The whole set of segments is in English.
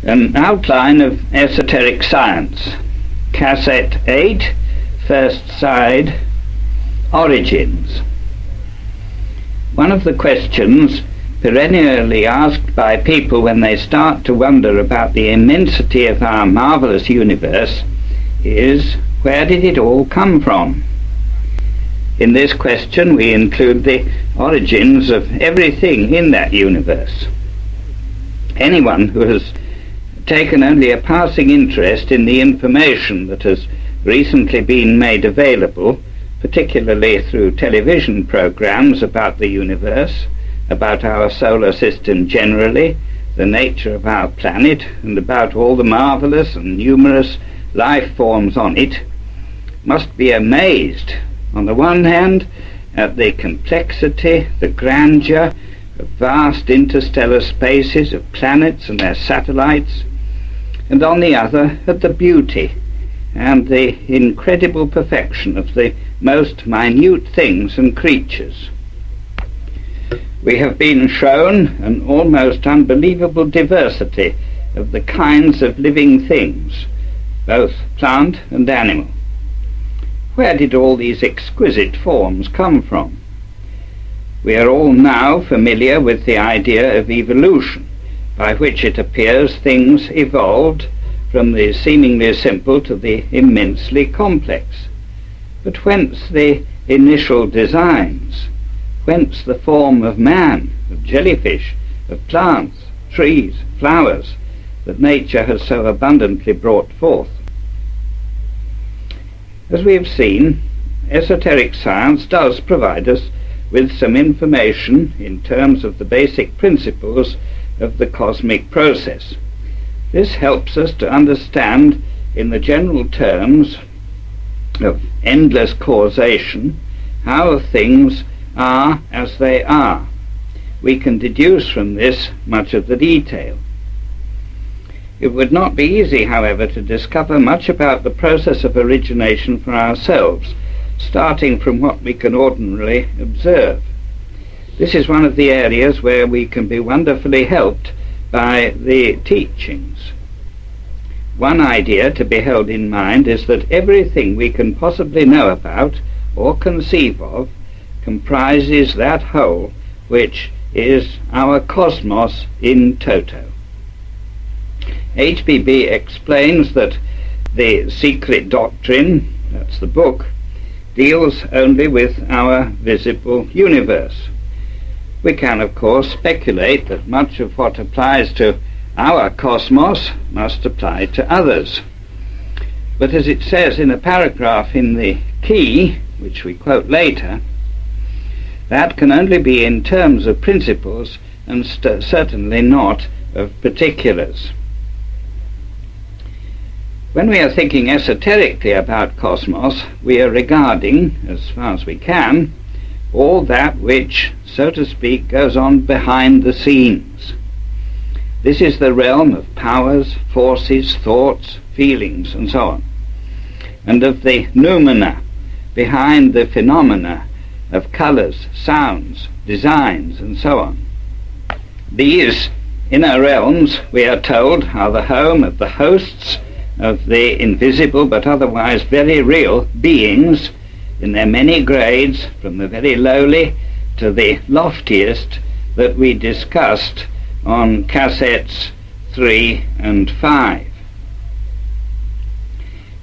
An outline of Esoteric Science, Cassette 8, first side, Origins. One of the questions perennially asked by people when they start to wonder about the immensity of our marvelous universe is, where did it all come from? In this question we include the origins of everything in that universe. Anyone who has taken only a passing interest in the information that has recently been made available, particularly through television programs about the universe, about our solar system generally, the nature of our planet, and about all the marvelous and numerous life forms on it, must be amazed, on the one hand, at the complexity, the grandeur of vast interstellar spaces of planets and their satellites, and on the other at the beauty and the incredible perfection of the most minute things and creatures. We have been shown an almost unbelievable diversity of the kinds of living things, both plant and animal. Where did all these exquisite forms come from? We are all now familiar with the idea of evolution, by which it appears things evolved from the seemingly simple to the immensely complex. But whence the initial designs? Whence the form of man, of jellyfish, of plants, trees, flowers, that nature has so abundantly brought forth? As we have seen, esoteric science does provide us with some information in terms of the basic principles of the cosmic process. This helps us to understand in the general terms of endless causation how things are as they are. We can deduce from this much of the detail. It would not be easy, however, to discover much about the process of origination for ourselves, starting from what we can ordinarily observe. This is one of the areas where we can be wonderfully helped by the teachings. One idea to be held in mind is that everything we can possibly know about or conceive of comprises that whole which is our cosmos in toto. HBB explains that the secret doctrine, that's the book, deals only with our visible universe. We can, of course, speculate that much of what applies to our cosmos must apply to others. But as it says in a paragraph in the key, which we quote later, that can only be in terms of principles and certainly not of particulars. When we are thinking esoterically about cosmos, we are regarding, as far as we can, all that which, so to speak, goes on behind the scenes. This is the realm of powers, forces, thoughts, feelings, and so on, and of the noumena, behind the phenomena of colours, sounds, designs, and so on. These inner realms, we are told, are the home of the hosts of the invisible but otherwise very real beings in their many grades, from the very lowly to the loftiest that we discussed on cassettes 3 and 5.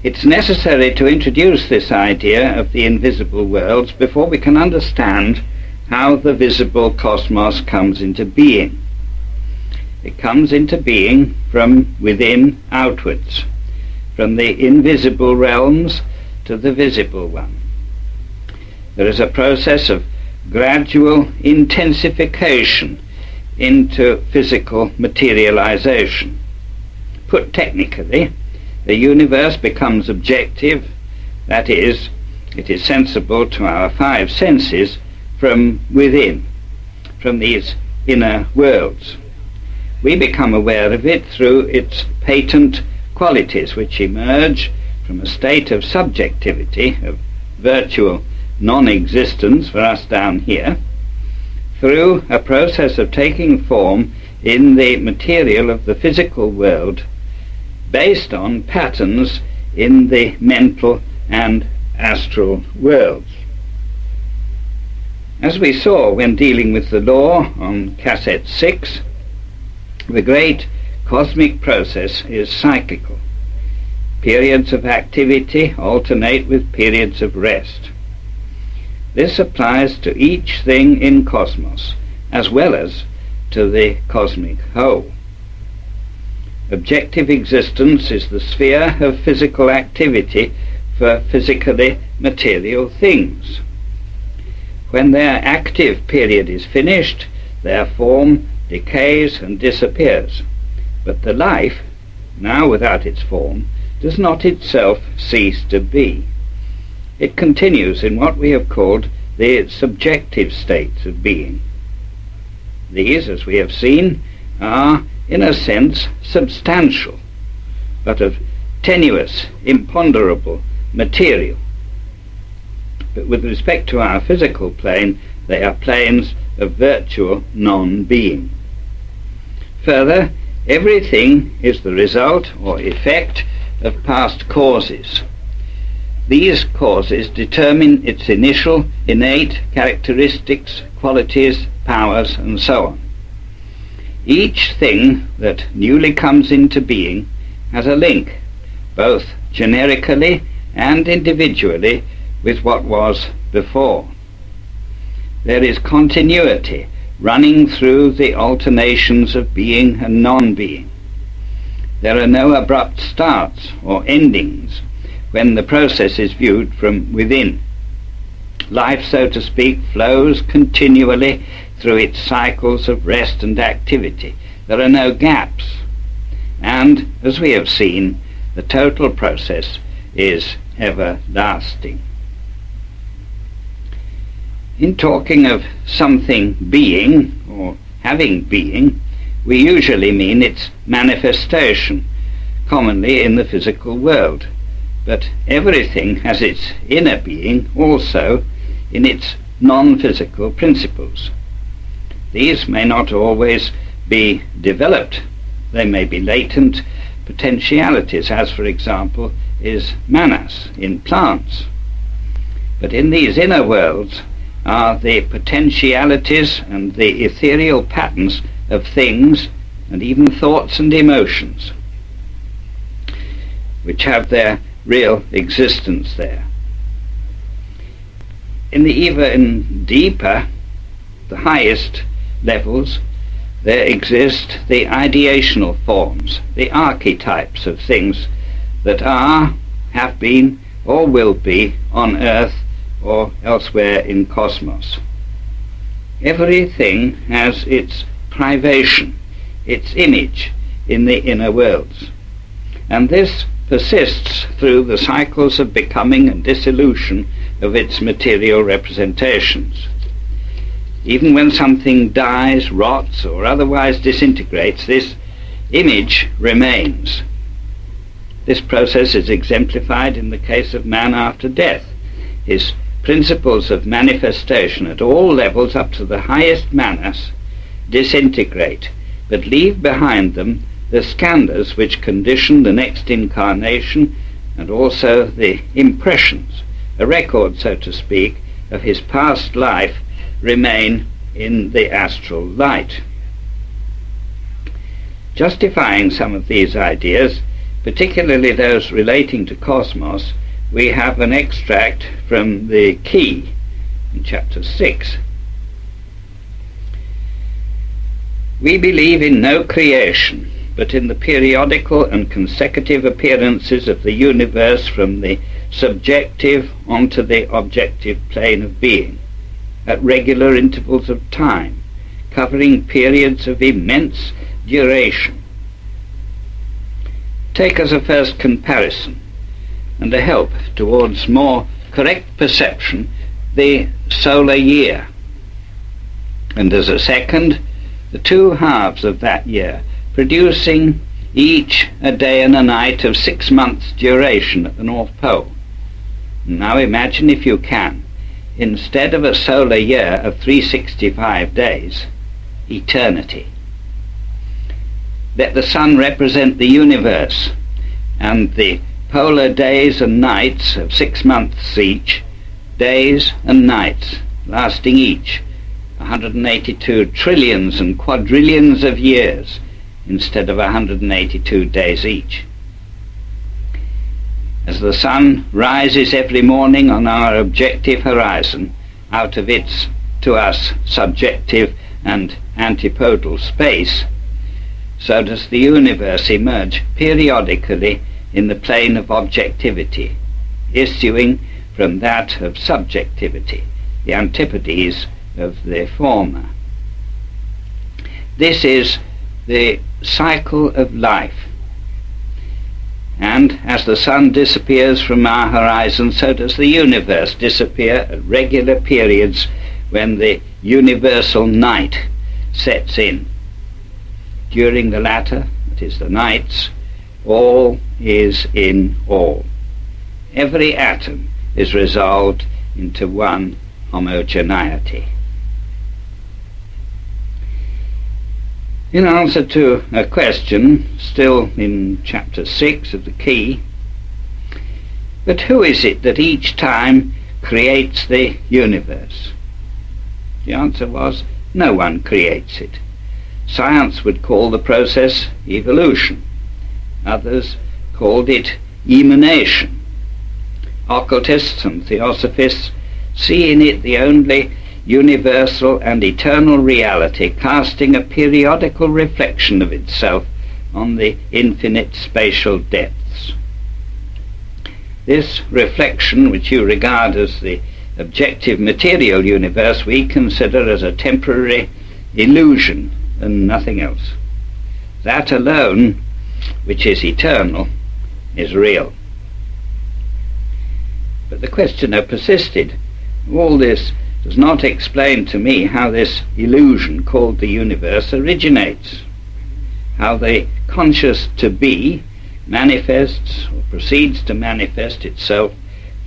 It's necessary to introduce this idea of the invisible worlds before we can understand how the visible cosmos comes into being. It comes into being from within outwards, from the invisible realms to the visible one. There is a process of gradual intensification into physical materialization. Put technically, the universe becomes objective, that is, it is sensible to our five senses from within, from these inner worlds. We become aware of it through its patent qualities, which emerge from a state of subjectivity, of virtual non-existence for us down here, through a process of taking form in the material of the physical world based on patterns in the mental and astral worlds. As we saw when dealing with the law on cassette 6, the great cosmic process is cyclical. Periods of activity alternate with periods of rest. This applies to each thing in cosmos, as well as to the cosmic whole. Objective existence is the sphere of physical activity for physically material things. When their active period is finished, their form decays and disappears. But the life, now without its form, does not itself cease to be. It continues in what we have called the subjective states of being. These, as we have seen, are, in a sense, substantial, but of tenuous, imponderable material. But with respect to our physical plane, they are planes of virtual non-being. Further, everything is the result or effect of past causes. These causes determine its initial innate characteristics, qualities, powers, and so on. Each thing that newly comes into being has a link, both generically and individually, with what was before. There is continuity running through the alternations of being and non-being. There are no abrupt starts or endings when the process is viewed from within. Life, so to speak, flows continually through its cycles of rest and activity. There are no gaps. And, as we have seen, the total process is everlasting. In talking of something being, or having being, we usually mean its manifestation, commonly in the physical world. But everything has its inner being also in its non-physical principles. These may not always be developed. They may be latent potentialities, as for example is manas in plants. But in these inner worlds are the potentialities and the ethereal patterns of things and even thoughts and emotions, which have their real existence there. In the even deeper, the highest levels, there exist the ideational forms, the archetypes of things that are, have been, or will be on earth or elsewhere in cosmos. Everything has its privation, its image in the inner worlds, and this persists through the cycles of becoming and dissolution of its material representations. Even when something dies, rots, or otherwise disintegrates, this image remains. This process is exemplified in the case of man after death. His principles of manifestation at all levels up to the highest manas disintegrate, but leave behind them the skandhas which condition the next incarnation, and also the impressions, a record, so to speak, of his past life remain in the astral light. Justifying some of these ideas, particularly those relating to cosmos, we have an extract from the Key in chapter 6. We believe in no creation, but in the periodical and consecutive appearances of the universe from the subjective onto the objective plane of being, at regular intervals of time, covering periods of immense duration. Take as a first comparison, and a help towards more correct perception, the solar year, and as a second, the two halves of that year, producing each a day and a night of 6 months' duration at the North Pole. Now imagine, if you can, instead of a solar year of 365 days, eternity. let the sun represent the universe, and the polar days and nights of 6 months each, days and nights lasting each 182 trillions and quadrillions of years instead of 182 days each. As the sun rises every morning on our objective horizon out of its, to us, subjective and antipodal space, so does the universe emerge periodically in the plane of objectivity, issuing from that of subjectivity, the antipodes of the former. This is the cycle of life. And as the sun disappears from our horizon, so does the universe disappear at regular periods when the universal night sets in. During the latter, that is the nights, all is in all. Every atom is resolved into one homogeneity. In answer to a question, still in chapter 6 of the Key, but who is it that each time creates the universe? The answer was, no one creates it. Science would call the process evolution. Others called it emanation. Occultists and Theosophists see in it the only universal and eternal reality, casting a periodical reflection of itself on the infinite spatial depths. This reflection, which you regard as the objective material universe, we consider as a temporary illusion and nothing else. That alone, which is eternal, is real. But the questioner persisted. All this does not explain to me how this illusion called the universe originates, how the conscious to be manifests or proceeds to manifest itself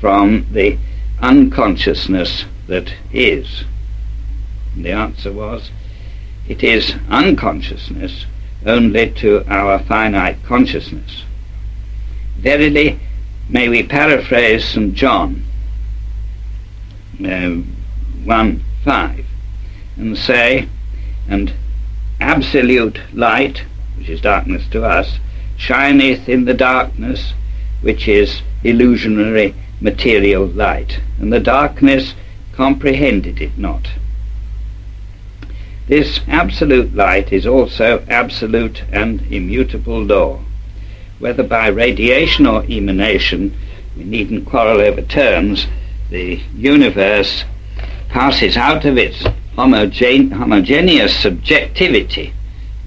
from the unconsciousness that is. And the answer was, it is unconsciousness only to our finite consciousness. Verily, may we paraphrase St. John 1:5 and say, and absolute light, which is darkness to us, shineth in the darkness, which is illusionary material light, and the darkness comprehended it not. This absolute light is also absolute and immutable law. Whether by radiation or emanation, we needn't quarrel over terms, the universe passes out of its homogeneous subjectivity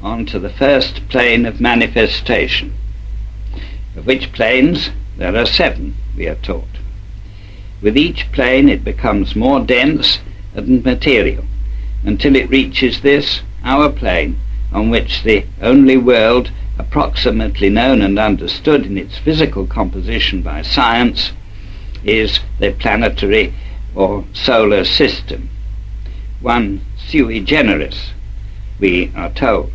onto the first plane of manifestation, of which planes there are 7, we are taught. With each plane it becomes more dense and material, until it reaches this, our plane, on which the only world approximately known and understood in its physical composition by science is the planetary or solar system, one sui generis, we are told.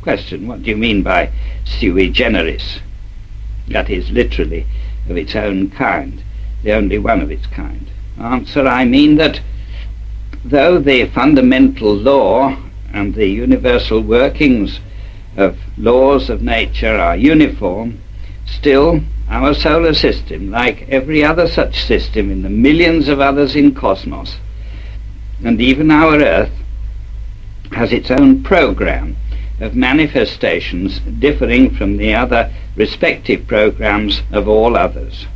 Question, what do you mean by sui generis? That is literally of its own kind, the only one of its kind. Answer, I mean that though the fundamental law and the universal workings of laws of nature are uniform, still our solar system, like every other such system in the millions of others in cosmos, and even our Earth, has its own program of manifestations differing from the other respective programs of all others.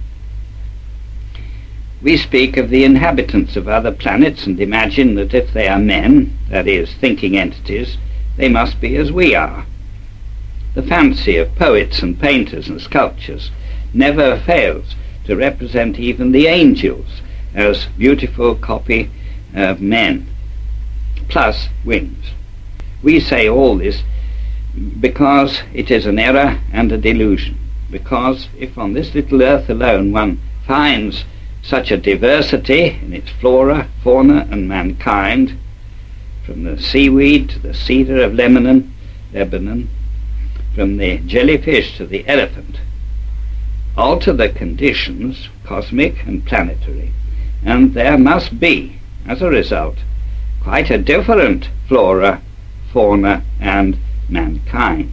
We speak of the inhabitants of other planets and imagine that if they are men, that is, thinking entities, they must be as we are. The fancy of poets and painters and sculptors never fails to represent even the angels as beautiful copy of men, plus wings. We say all this because it is an error and a delusion, because if on this little earth alone one finds such a diversity in its flora, fauna and mankind, from the seaweed to the cedar of Lebanon, Lebanon, from the jellyfish to the elephant, alter the conditions, cosmic and planetary, and there must be, as a result, quite a different flora, fauna, and mankind.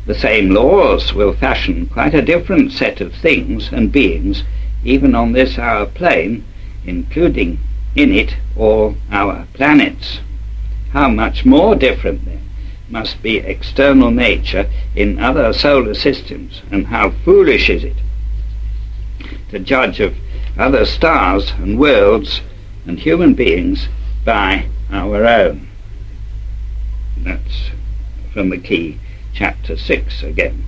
The same laws will fashion quite a different set of things and beings, even on this our plane, including in it all our planets. How much more different, then, must be external nature in other solar systems, and how foolish is it to judge of other stars and worlds and human beings by our own. That's from the key, chapter 6 again.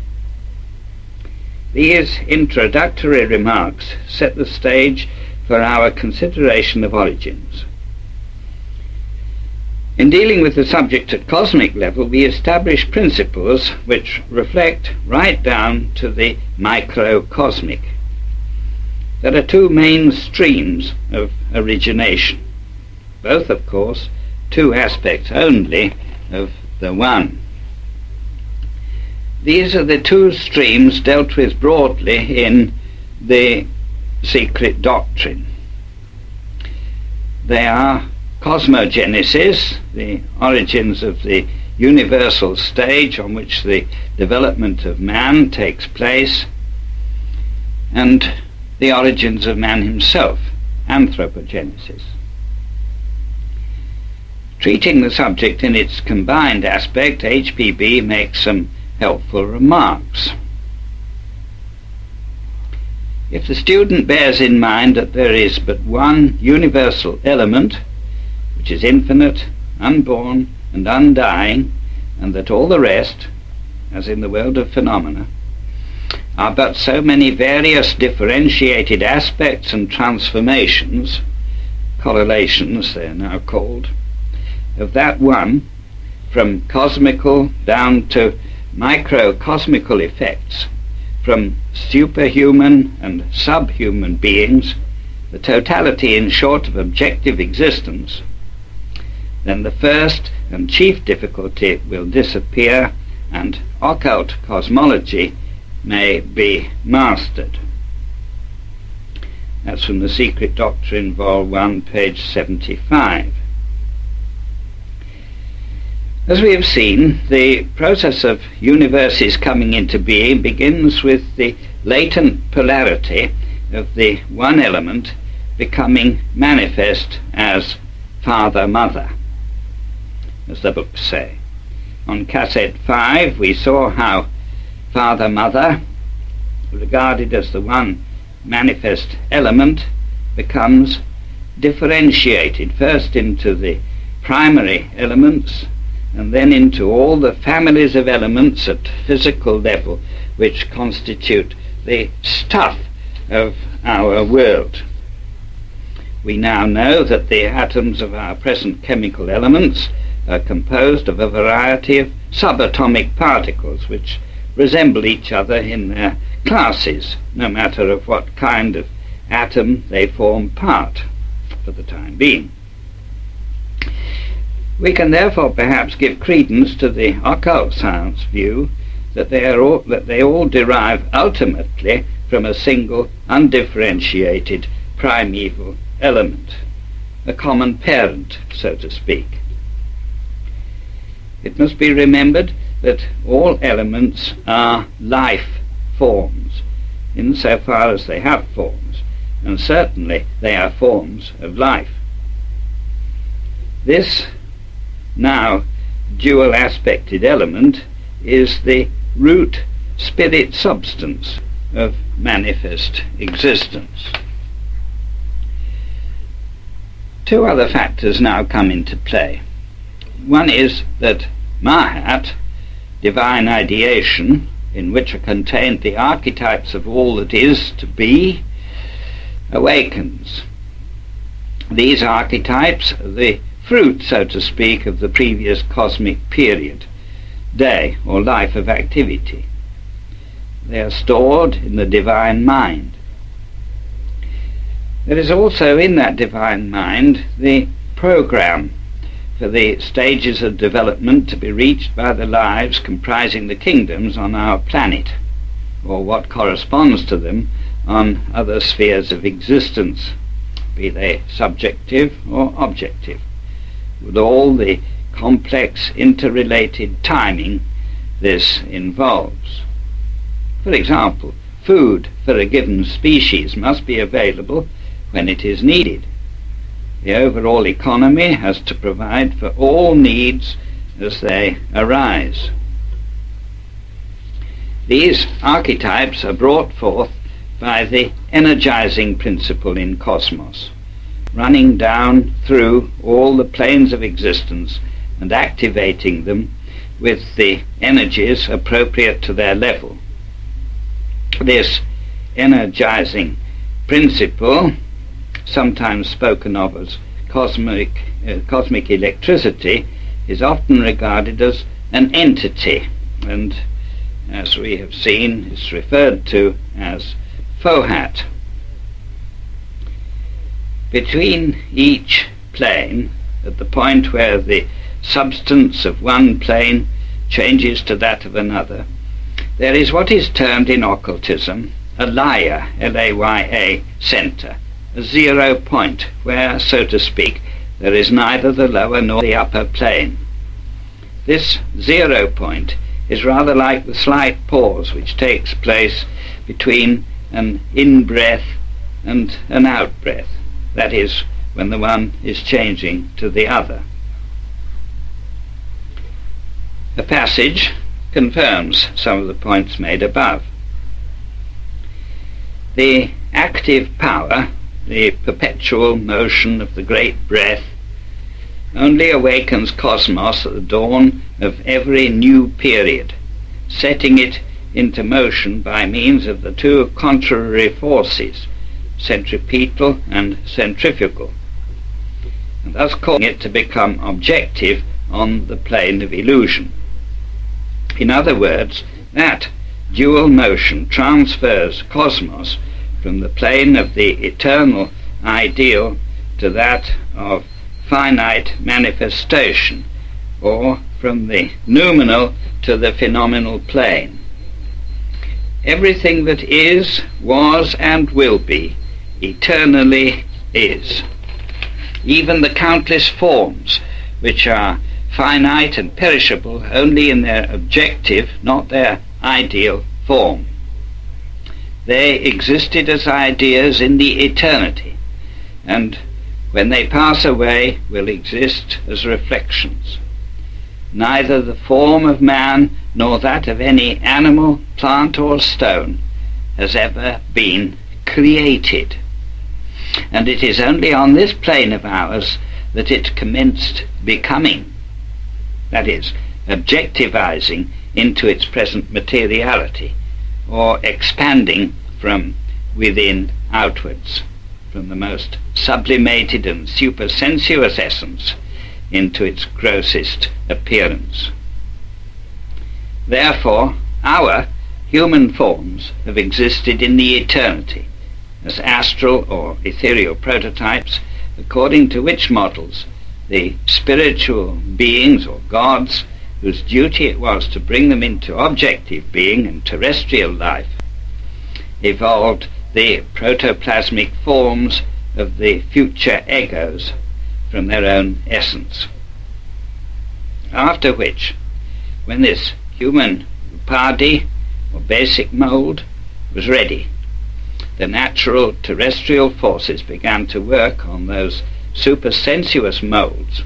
These introductory remarks set the stage for our consideration of origins. In dealing with the subject at cosmic level, we establish principles which reflect right down to the microcosmic. There are two main streams of origination, both, of course, two aspects only of the one. These are the two streams dealt with broadly in the secret doctrine. They are cosmogenesis, the origins of the universal stage on which the development of man takes place, and the origins of man himself, anthropogenesis. Treating the subject in its combined aspect, HPB makes some helpful remarks. If the student bears in mind that there is but one universal element, which is infinite, unborn, and undying, and that all the rest, as in the world of phenomena, are but so many various differentiated aspects and transformations, correlations they are now called, of that one, from cosmical down to microcosmical effects, from superhuman and subhuman beings, the totality, in short, of objective existence, then the first and chief difficulty will disappear, and occult cosmology may be mastered. That's from the Secret Doctrine, Vol. 1, page 75. As we have seen, the process of universes coming into being begins with the latent polarity of the one element becoming manifest as Father-Mother, as the books say. On cassette 5 we saw how Father-Mother, regarded as the one manifest element, becomes differentiated first into the primary elements and then into all the families of elements at physical level which constitute the stuff of our world. We now know that the atoms of our present chemical elements are composed of a variety of subatomic particles which resemble each other in their classes, no matter of what kind of atom they form part, for the time being. We can therefore perhaps give credence to the occult science view that they all derive ultimately from a single undifferentiated primeval element, a common parent, so to speak. It must be remembered that all elements are life forms, insofar as they have forms, and certainly they are forms of life. This now dual aspected element is the root spirit substance of manifest existence. Two other factors now come into play. One is that Mahat, divine ideation, in which are contained the archetypes of all that is to be, awakens. These archetypes are the fruit, so to speak, of the previous cosmic period, day or life of activity. They are stored in the divine mind. There is also in that divine mind the program for the stages of development to be reached by the lives comprising the kingdoms on our planet, or what corresponds to them on other spheres of existence, be they subjective or objective, with all the complex interrelated timing this involves. For example, food for a given species must be available when it is needed. The overall economy has to provide for all needs as they arise. These archetypes are brought forth by the energizing principle in cosmos, running down through all the planes of existence and activating them with the energies appropriate to their level. This energizing principle, sometimes spoken of as cosmic electricity, is often regarded as an entity, and as we have seen is referred to as Fohat. Between each plane, at the point where the substance of one plane changes to that of another, there is what is termed in occultism a laya, L-A-Y-A, center, a 0 point where, so to speak, there is neither the lower nor the upper plane. This 0 point is rather like the slight pause which takes place between an in-breath and an out-breath, that is, when the one is changing to the other. The passage confirms some of the points made above. The active power, the perpetual motion of the great breath, only awakens cosmos at the dawn of every new period, setting it into motion by means of the two contrary forces, centripetal and centrifugal, and thus causing it to become objective on the plane of illusion. In other words, that dual motion transfers cosmos from the plane of the eternal ideal to that of finite manifestation, or from the noumenal to the phenomenal plane. Everything that is, was, and will be, eternally is. Even the countless forms, which are finite and perishable only in their objective, not their ideal form. They existed as ideas in the eternity, and when they pass away will exist as reflections. Neither the form of man nor that of any animal, plant, or stone has ever been created, and it is only on this plane of ours that it commenced becoming, that is, objectivizing into its present materiality, or expanding from within outwards, from the most sublimated and supersensuous essence into its grossest appearance. Therefore, our human forms have existed in the eternity as astral or ethereal prototypes, according to which models the spiritual beings or gods, whose duty it was to bring them into objective being and terrestrial life, evolved the protoplasmic forms of the future egos from their own essence. After which, when this human upadhi, or basic mold, was ready, the natural terrestrial forces began to work on those supersensuous molds,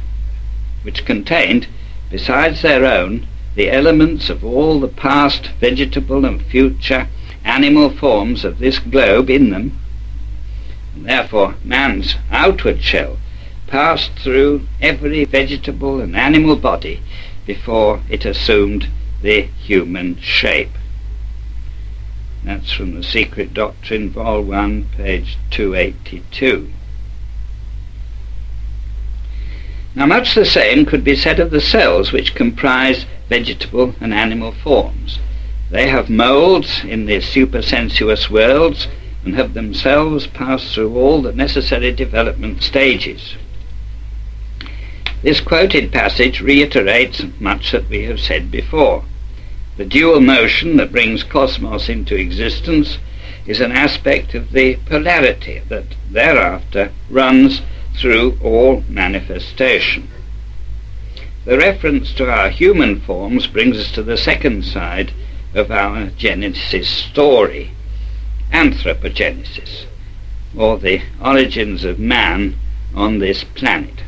which contained, besides their own, the elements of all the past vegetable and future animal forms of this globe in them, and therefore man's outward shell passed through every vegetable and animal body before it assumed the human shape. That's from The Secret Doctrine, Vol. 1, page 282. Now much the same could be said of the cells which comprise vegetable and animal forms. They have molds in the supersensuous worlds and have themselves passed through all the necessary development stages. This quoted passage reiterates much that we have said before. The dual motion that brings cosmos into existence is an aspect of the polarity that thereafter runs through all manifestation. The reference to our human forms brings us to the second side of our Genesis story, anthropogenesis, or the origins of man on this planet.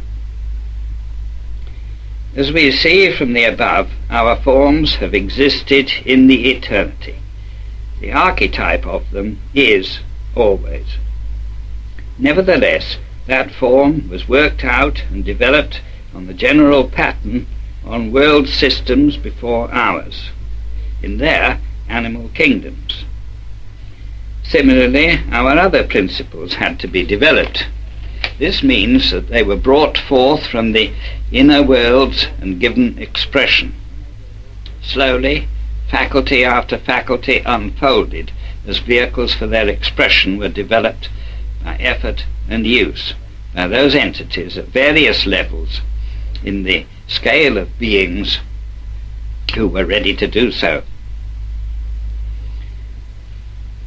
As we see from the above, our forms have existed in the eternity. The archetype of them is always. Nevertheless, that form was worked out and developed on the general pattern on world systems before ours, in their animal kingdoms. Similarly, our other principles had to be developed. This means that they were brought forth from the inner worlds and given expression. Slowly, faculty after faculty unfolded as vehicles for their expression were developed by effort and use by those entities at various levels in the scale of beings who were ready to do so.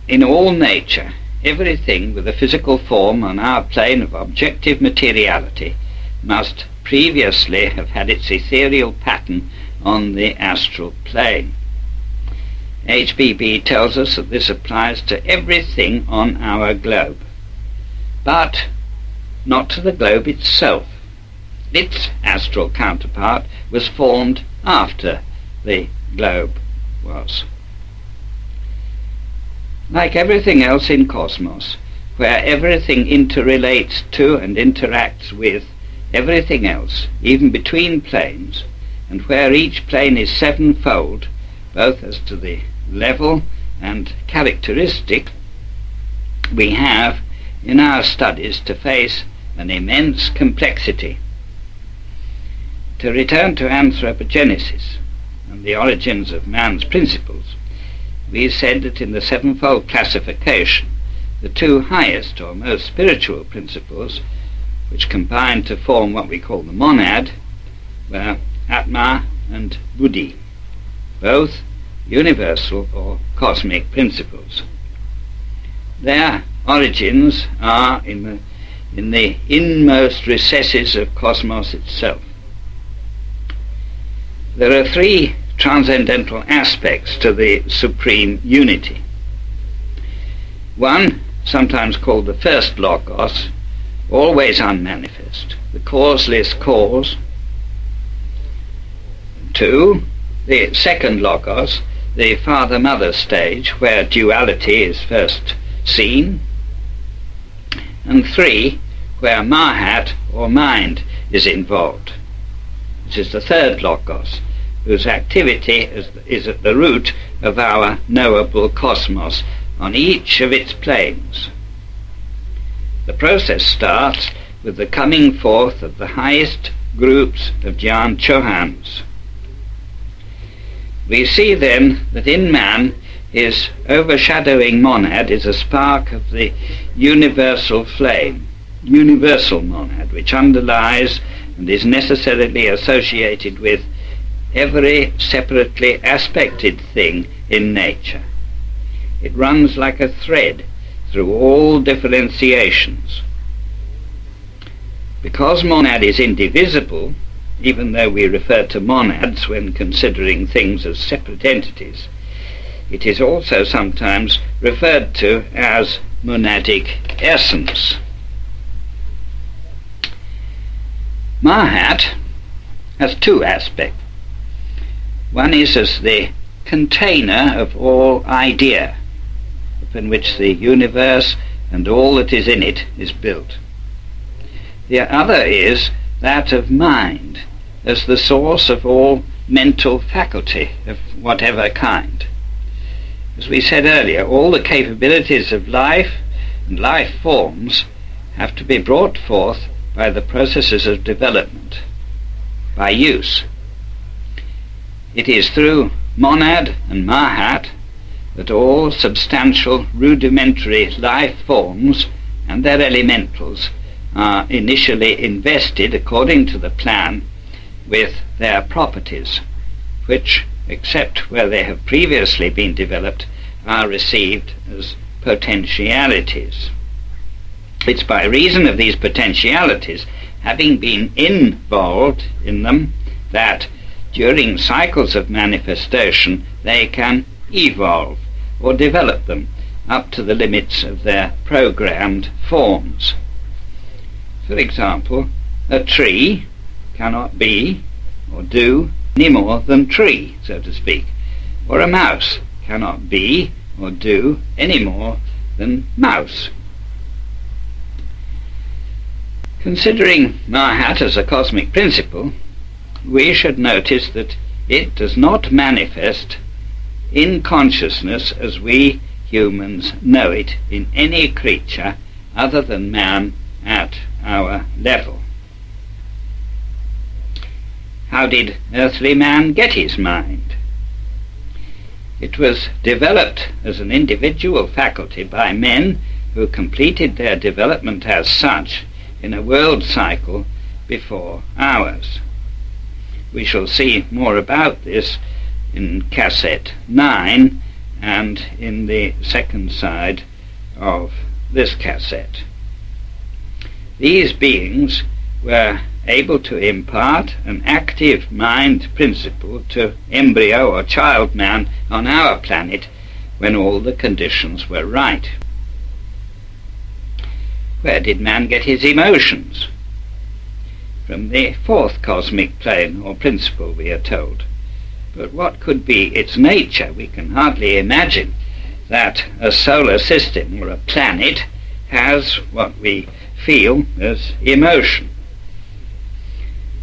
In all nature, everything with a physical form on our plane of objective materiality must previously have had its ethereal pattern on the astral plane. HBB tells us that this applies to everything on our globe, but not to the globe itself. Its astral counterpart was formed after the globe was. Like everything else in cosmos, where everything interrelates to and interacts with everything else, even between planes, and where each plane is sevenfold, both as to the level and characteristic, we have in our studies to face an immense complexity. To return to anthropogenesis and the origins of man's principles, we said that in the sevenfold classification, the two highest or most spiritual principles, which combined to form what we call the monad, were Atma and Buddhi, both universal or cosmic principles. Their origins are in the inmost recesses of cosmos itself. There are three transcendental aspects to the supreme unity. One, sometimes called the first logos, always unmanifest, the causeless cause. Two, the second logos, the father-mother stage, where duality is first seen. And three, where Mahat, or mind, is involved. This is the third logos, whose activity is at the root of our knowable cosmos on each of its planes. The process starts with the coming forth of the highest groups of Jnana Chohans. We see then that in man his overshadowing monad is a spark of the universal flame, universal monad, which underlies and is necessarily associated with every separately aspected thing in nature. It runs like a thread through all differentiations. Because monad is indivisible, even though we refer to monads when considering things as separate entities, it is also sometimes referred to as monadic essence. Mahat has two aspects. One is as the container of all idea, upon which the universe and all that is in it is built. The other is that of mind, as the source of all mental faculty of whatever kind. As we said earlier, all the capabilities of life and life forms have to be brought forth by the processes of development, by use. It is through monad and mahat that all substantial rudimentary life forms and their elementals are initially invested according to the plan with their properties, which, except where they have previously been developed, are received as potentialities. It's by reason of these potentialities, having been involved in them, that during cycles of manifestation they can evolve or develop them up to the limits of their programmed forms. For example, a tree cannot be or do any more than tree, so to speak, or a mouse cannot be or do any more than mouse. Considering Mahat as a cosmic principle, we should notice that it does not manifest in consciousness as we humans know it in any creature other than man at our level. How did earthly man get his mind? It was developed as an individual faculty by men who completed their development as such in a world cycle before ours. We shall see more about this in cassette 9 and in the second side of this cassette. These beings were able to impart an active mind principle to embryo or child man on our planet when all the conditions were right. Where did man get his emotions? From the fourth cosmic plane or principle, we are told. But what could be its nature? We can hardly imagine that a solar system or a planet has what we feel as emotion.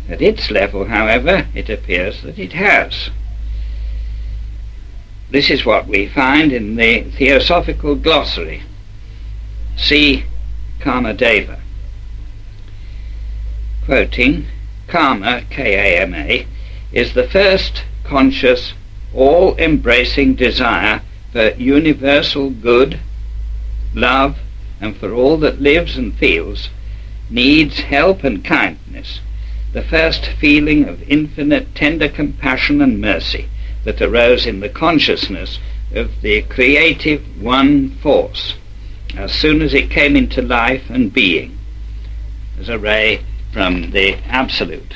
At its level, however, it appears that it has. This is what we find in the Theosophical Glossary. See Kamadeva. Quoting, Kama, K-A-M-A, is the first conscious, all-embracing desire for universal good, love, and for all that lives and feels, needs help and kindness, the first feeling of infinite tender compassion and mercy that arose in the consciousness of the creative one force as soon as it came into life and being, as a ray from the Absolute.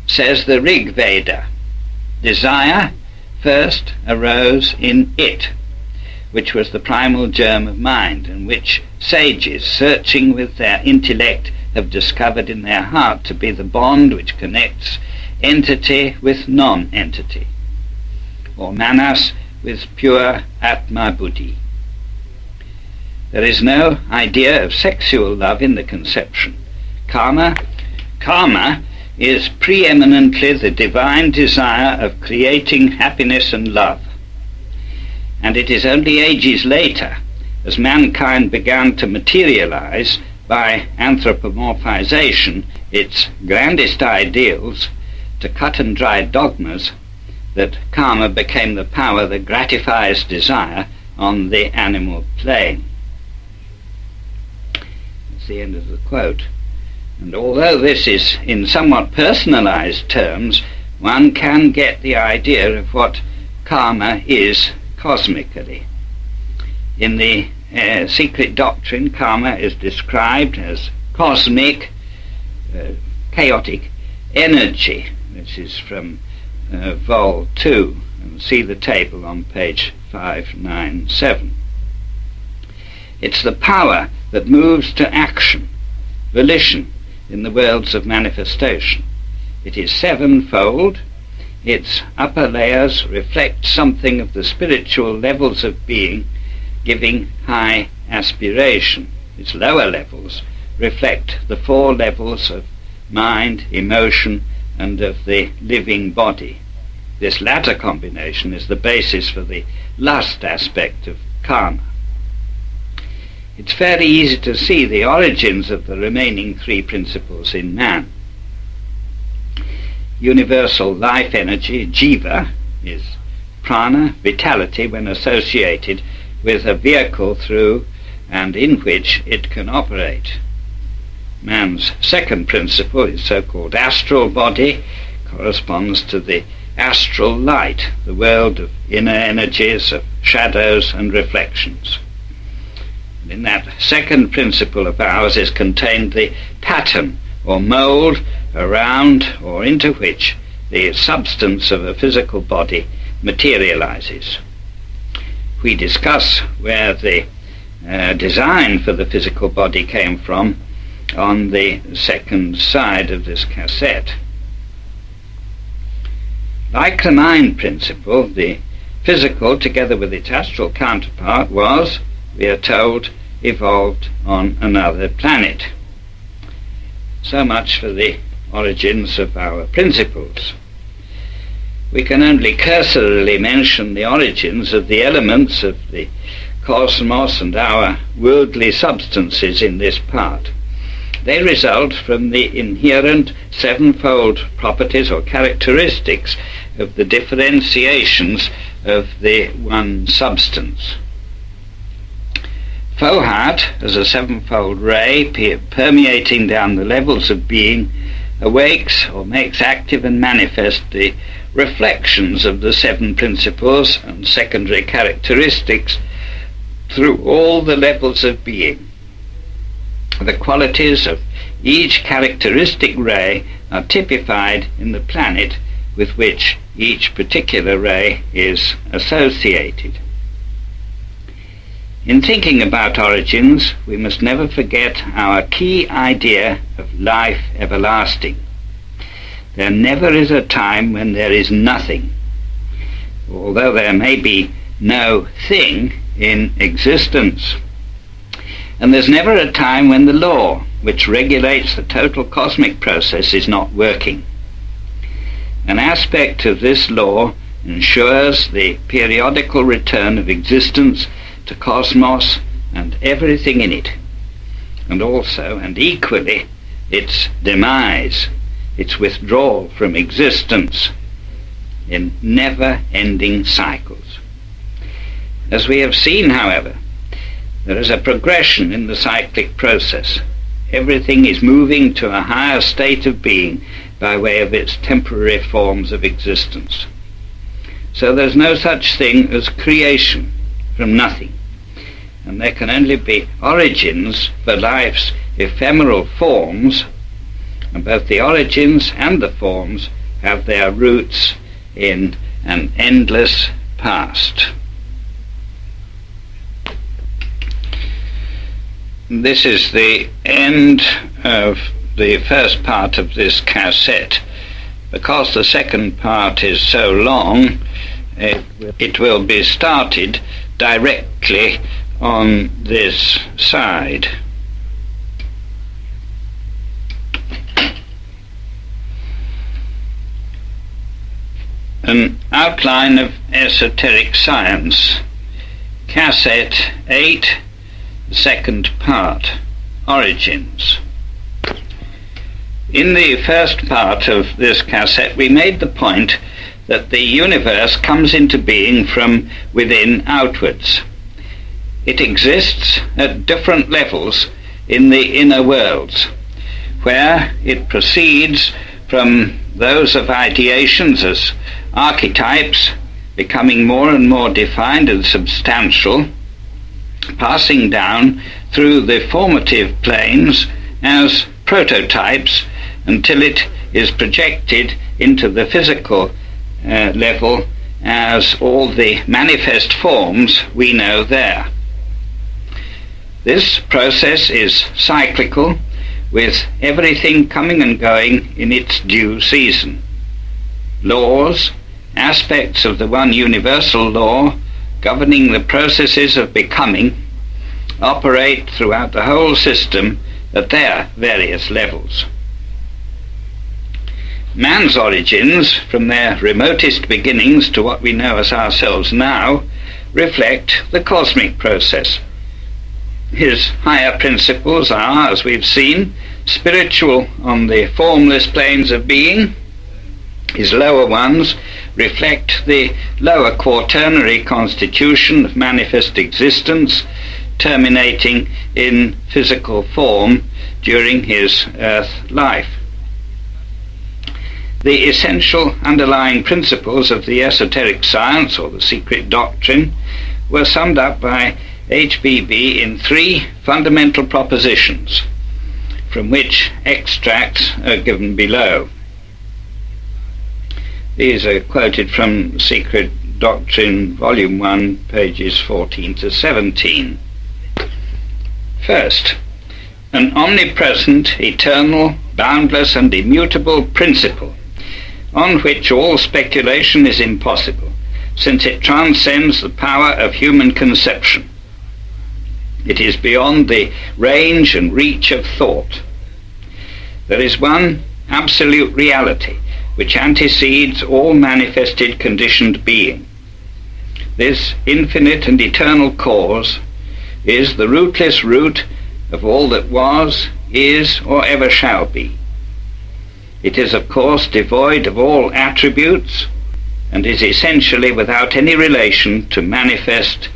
Says the Rig Veda, desire first arose in it, which was the primal germ of mind, and which sages, searching with their intellect, have discovered in their heart to be the bond which connects entity with non-entity, or manas with pure Atma Buddhi. There is no idea of sexual love in the conception. Karma is preeminently the divine desire of creating happiness and love. And it is only ages later, as mankind began to materialize by anthropomorphization its grandest ideals to cut and dry dogmas, that karma became the power that gratifies desire on the animal plane. That's the end of the quote. And although this is in somewhat personalized terms, one can get the idea of what karma is cosmically. In the Secret Doctrine, karma is described as cosmic, chaotic energy. This is from Vol 2, and see the table on page 597. It's the power that moves to action, volition, in the worlds of manifestation. It is sevenfold. Its upper layers reflect something of the spiritual levels of being, giving high aspiration. Its lower levels reflect the four levels of mind, emotion, and of the living body. This latter combination is the basis for the lust aspect of karma. It's fairly easy to see the origins of the remaining three principles in man. Universal life energy, jiva, is prana, vitality, when associated with a vehicle through and in which it can operate. Man's second principle, his so-called astral body, corresponds to the astral light, the world of inner energies, of shadows and reflections. And in that second principle of ours is contained the pattern or mould around or into which the substance of a physical body materializes. We discuss where the design for the physical body came from on the second side of this cassette. Like the mind principle, the physical, together with its astral counterpart, was, we are told, evolved on another planet. So much for the origins of our principles. We can only cursorily mention the origins of the elements of the cosmos and our worldly substances in this part. They result from the inherent sevenfold properties or characteristics of the differentiations of the one substance. Fohat, as a sevenfold ray permeating down the levels of being, awakes or makes active and manifest the reflections of the seven principles and secondary characteristics through all the levels of being. The qualities of each characteristic ray are typified in the planet with which each particular ray is associated. In thinking about origins, we must never forget our key idea of life everlasting. There never is a time when there is nothing. Although there may be no thing in existence. And there's never a time when the law, which regulates the total cosmic process, is not working. An aspect of this law ensures the periodical return of existence to cosmos and everything in it, and also, and equally, its demise, its withdrawal from existence in never-ending cycles. As we have seen, however, there is a progression in the cyclic process. Everything is moving to a higher state of being by way of its temporary forms of existence. So there's no such thing as creation from nothing, and there can only be origins for life's ephemeral forms, and both the origins and the forms have their roots in an endless past. This is the end of the first part of this cassette. Because the second part is so long, it will be started directly on this side. An outline of esoteric science, cassette 8, second part, origins. In the first part of this cassette we made the point that the universe comes into being from within outwards. It exists at different levels in the inner worlds, where it proceeds from those of ideations as archetypes, becoming more and more defined and substantial, passing down through the formative planes as prototypes until it is projected into the physical level as all the manifest forms we know there. This process is cyclical, with everything coming and going in its due season. Laws, aspects of the one universal law governing the processes of becoming, operate throughout the whole system at their various levels. Man's origins, from their remotest beginnings to what we know as ourselves now, reflect the cosmic process. His higher principles are, as we've seen, spiritual on the formless planes of being. His lower ones reflect the lower quaternary constitution of manifest existence, terminating in physical form during his earth life. The essential underlying principles of the esoteric science, or the secret doctrine, were summed up by HBB in 3 fundamental propositions, from which extracts are given below. These are quoted from Secret Doctrine, Volume 1, pages 14 to 17. First, an omnipresent, eternal, boundless, and immutable principle, on which all speculation is impossible, since it transcends the power of human conception. It is beyond the range and reach of thought. There is one absolute reality which antecedes all manifested conditioned being. This infinite and eternal cause is the rootless root of all that was, is, or ever shall be. It is, of course, devoid of all attributes and is essentially without any relation to manifest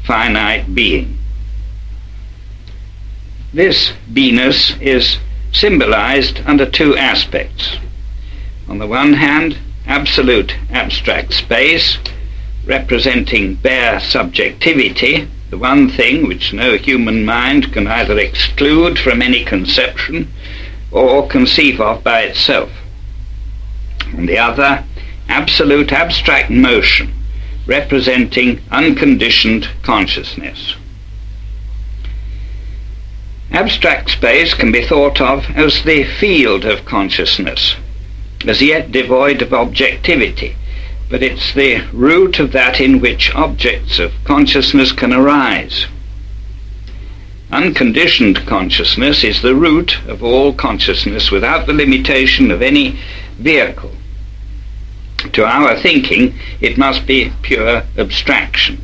finite being. This beingness is symbolized under 2 aspects. On the one hand, absolute abstract space, representing bare subjectivity, the one thing which no human mind can either exclude from any conception or conceive of by itself. On the other, absolute abstract motion, representing unconditioned consciousness. Abstract space can be thought of as the field of consciousness, as yet devoid of objectivity, but it's the root of that in which objects of consciousness can arise. Unconditioned consciousness is the root of all consciousness without the limitation of any vehicle. To our thinking, it must be pure abstraction.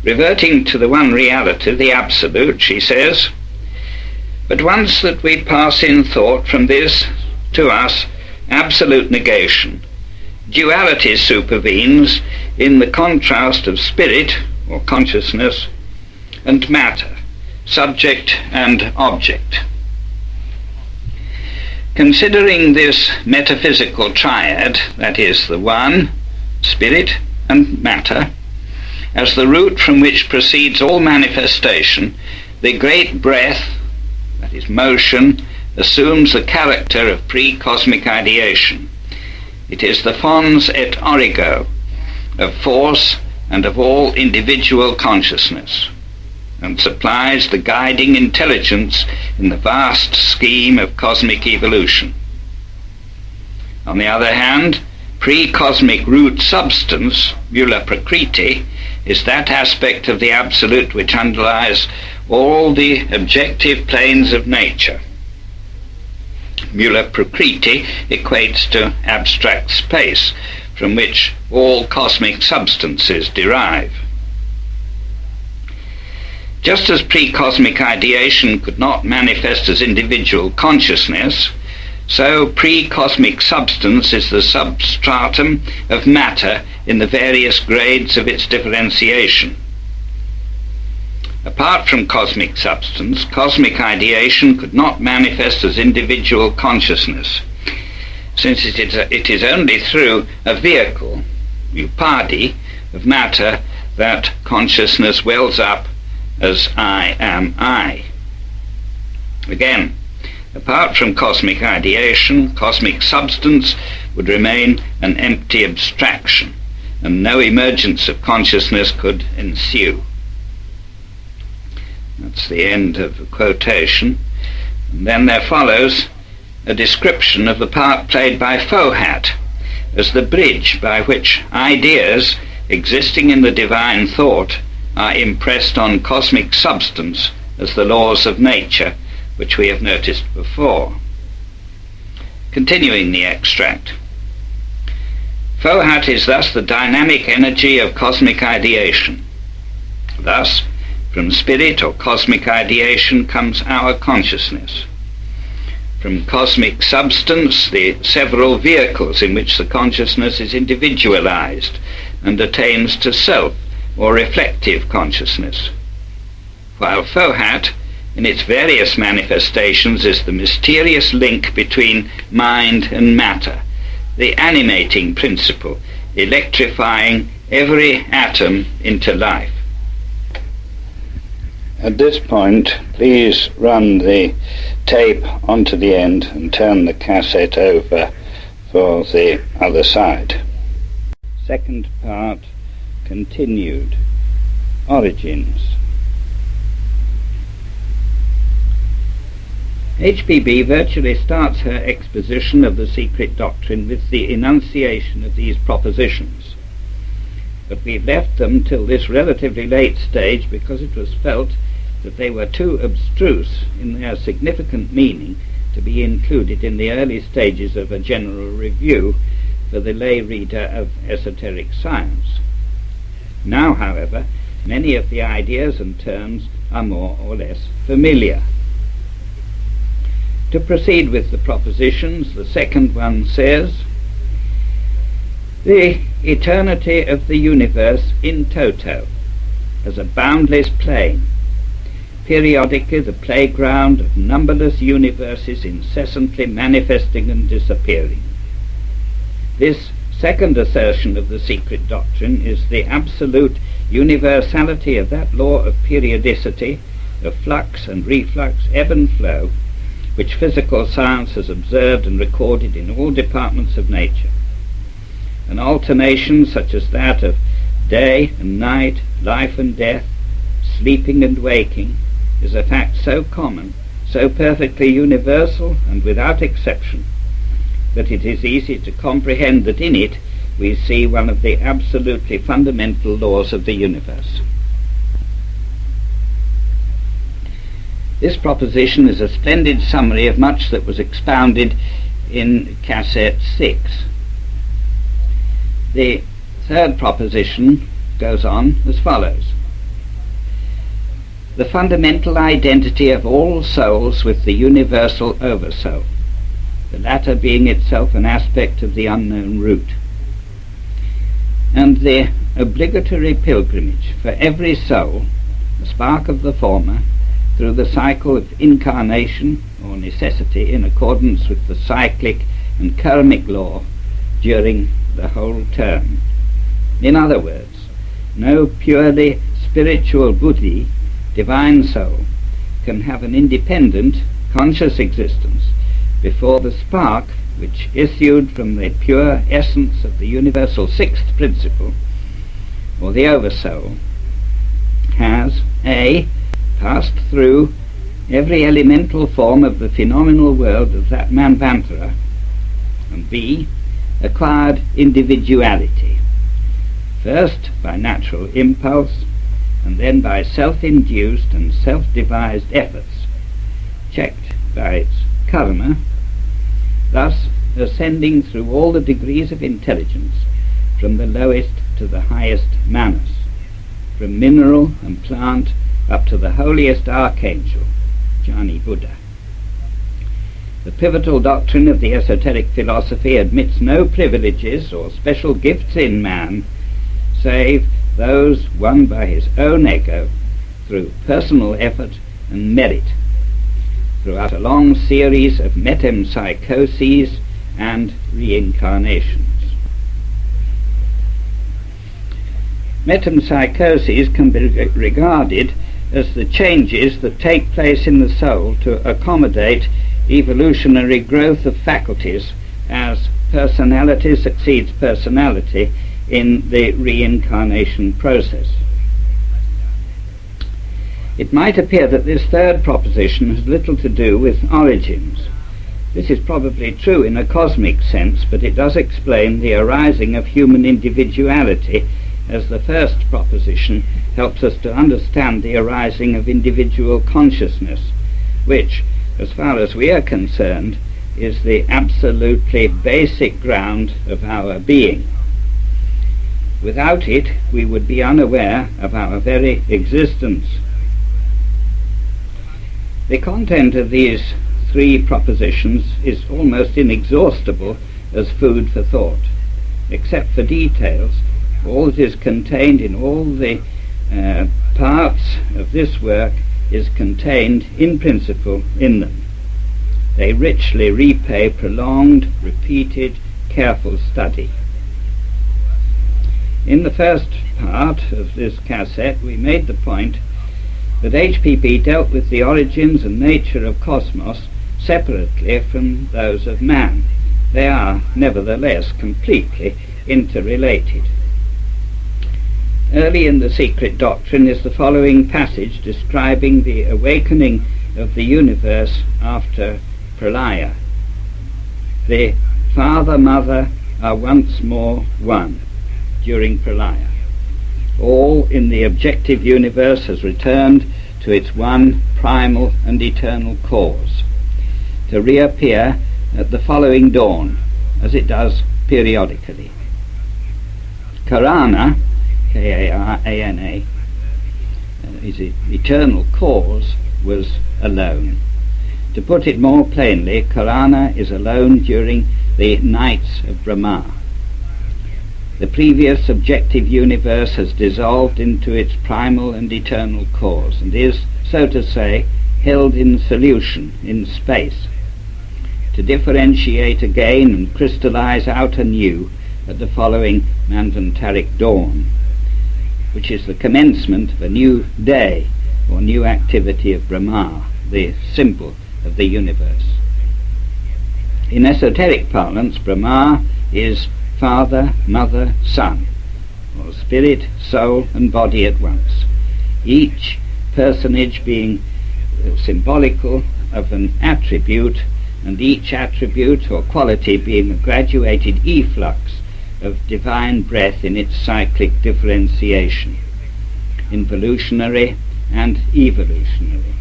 Reverting to the one reality, the absolute, she says, but once that we pass in thought from this to us absolute negation, duality supervenes in the contrast of spirit, or consciousness, and matter, subject and object. Considering this metaphysical triad, that is, the one, spirit, and matter, as the root from which proceeds all manifestation, the great breath, that is, motion, assumes the character of pre-cosmic ideation. It is the fons et origo of force and of all individual consciousness, and supplies the guiding intelligence in the vast scheme of cosmic evolution. On the other hand, pre-cosmic root substance, mula prakriti, is that aspect of the absolute which underlies all the objective planes of nature. Mula prakriti equates to abstract space, from which all cosmic substances derive. Just as pre-cosmic ideation could not manifest as individual consciousness, so pre-cosmic substance is the substratum of matter in the various grades of its differentiation. Apart from cosmic substance, cosmic ideation could not manifest as individual consciousness, since it is only through a vehicle, upadi, of matter that consciousness wells up as I am I. Again, apart from cosmic ideation, cosmic substance would remain an empty abstraction, and no emergence of consciousness could ensue. That's the end of the quotation. And then there follows a description of the part played by Fohat as the bridge by which ideas existing in the divine thought are impressed on cosmic substance as the laws of nature, which we have noticed before. Continuing the extract. Fohat is thus the dynamic energy of cosmic ideation. Thus, from spirit or cosmic ideation comes our consciousness. From cosmic substance, the several vehicles in which the consciousness is individualized and attains to self or reflective consciousness, while Fohat, in its various manifestations, is the mysterious link between mind and matter, the animating principle, electrifying every atom into life. At this point, please run the tape onto the end and turn the cassette over for the other side. Second part, continued. Origins. HPB virtually starts her exposition of the secret doctrine with the enunciation of these propositions. But we've left them till this relatively late stage because it was felt that they were too abstruse in their significant meaning to be included in the early stages of a general review for the lay reader of esoteric science. Now, however, many of the ideas and terms are more or less familiar. To proceed with the propositions, the second one says, the eternity of the universe in toto, as a boundless plain, periodically the playground of numberless universes incessantly manifesting and disappearing. This second assertion of the secret doctrine is the absolute universality of that law of periodicity, of flux and reflux, ebb and flow, which physical science has observed and recorded in all departments of nature. An alternation such as that of day and night, life and death, sleeping and waking, is a fact so common, so perfectly universal and without exception, that it is easy to comprehend that in it we see one of the absolutely fundamental laws of the universe. This proposition is a splendid summary of much that was expounded in Cassette 6. The third proposition goes on as follows. The fundamental identity of all souls with the universal oversoul, the latter being itself an aspect of the unknown root, and the obligatory pilgrimage for every soul, a spark of the former, through the cycle of incarnation or necessity in accordance with the cyclic and karmic law during the whole term. In other words, no purely spiritual buddhi, divine soul, can have an independent, conscious existence before the spark which issued from the pure essence of the universal sixth principle, or the oversoul, has a. passed through every elemental form of the phenomenal world of that manvantara, and b. acquired individuality, first by natural impulse, and then by self-induced and self-devised efforts, checked by its karma, thus ascending through all the degrees of intelligence, from the lowest to the highest manas, from mineral and plant up to the holiest archangel, Jnani Buddha. The pivotal doctrine of the esoteric philosophy admits no privileges or special gifts in man, save those won by his own ego through personal effort and merit, throughout a long series of metempsychoses and reincarnations. Metempsychoses can be regarded as the changes that take place in the soul to accommodate evolutionary growth of faculties as personality succeeds personality in the reincarnation process. It might appear that this third proposition has little to do with origins. This is probably true in a cosmic sense, but it does explain the arising of human individuality, as the first proposition helps us to understand the arising of individual consciousness, which, as far as we are concerned, is the absolutely basic ground of our being. Without it, we would be unaware of our very existence. The content of these three propositions is almost inexhaustible as food for thought. Except for details, All that is contained in all the parts of this work is contained in principle in them. They richly repay prolonged, repeated, careful study. In the first part of this cassette we made the point that HPP dealt with the origins and nature of cosmos separately from those of man. They are nevertheless completely interrelated. Early in the secret doctrine is the following passage describing the awakening of the universe after pralaya. The father-mother are once more one during pralaya. All in the objective universe has returned to its one primal and eternal cause, to reappear at the following dawn, as it does periodically. Karana, K-A-R-A-N-A, his eternal cause, was alone. To put it more plainly, Karana is alone during the nights of Brahma. The previous objective universe has dissolved into its primal and eternal cause, and is, so to say, held in solution in space, to differentiate again and crystallize out anew at the following Manvantaric dawn, which is the commencement of a new day or new activity of Brahma, the symbol of the universe. In esoteric parlance, Brahma is father, mother, son, or spirit, soul and body at once, each personage being symbolical of an attribute, and each attribute or quality being a graduated efflux of divine breath in its cyclic differentiation, involutionary and evolutionary.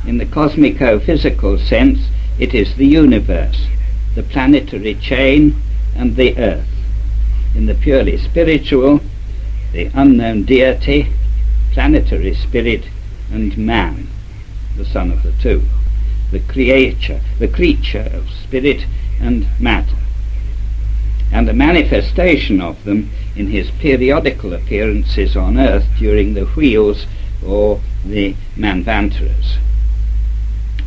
In the cosmico-physical sense, it is the universe, the planetary chain, and the earth. In the purely spiritual, the unknown deity, planetary spirit, and man, the son of the two, the creature of spirit and matter, and a manifestation of them in his periodical appearances on earth during the wheels or the manvantaras.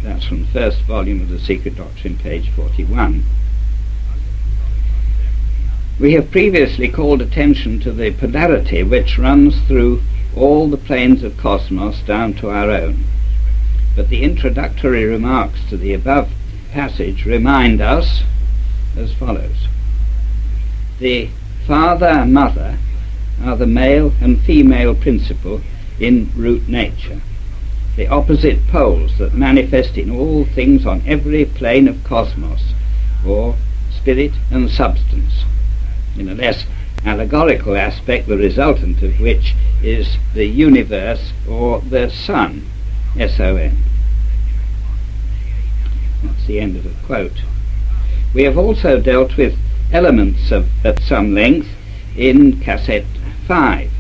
That's from the first volume of the Secret Doctrine, page 41. We have previously called attention to the polarity which runs through all the planes of cosmos down to our own. But the introductory remarks to the above passage remind us as follows. The father-mother are the male and female principle in root nature, the opposite poles that manifest in all things on every plane of cosmos, or spirit and substance. In a less allegorical aspect, the resultant of which is the universe or the sun, S-O-N. That's the end of the quote. We have also dealt with elements at some length in cassette 5,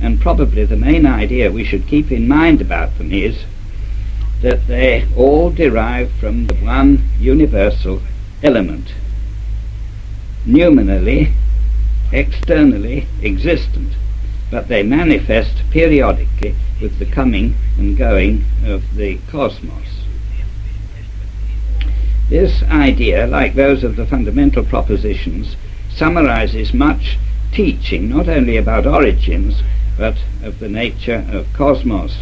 and probably the main idea we should keep in mind about them is that they all derive from the one universal element, numinally, externally existent, but they manifest periodically with the coming and going of the cosmos. This idea, like those of the fundamental propositions, summarizes much teaching not only about origins but of the nature of cosmos.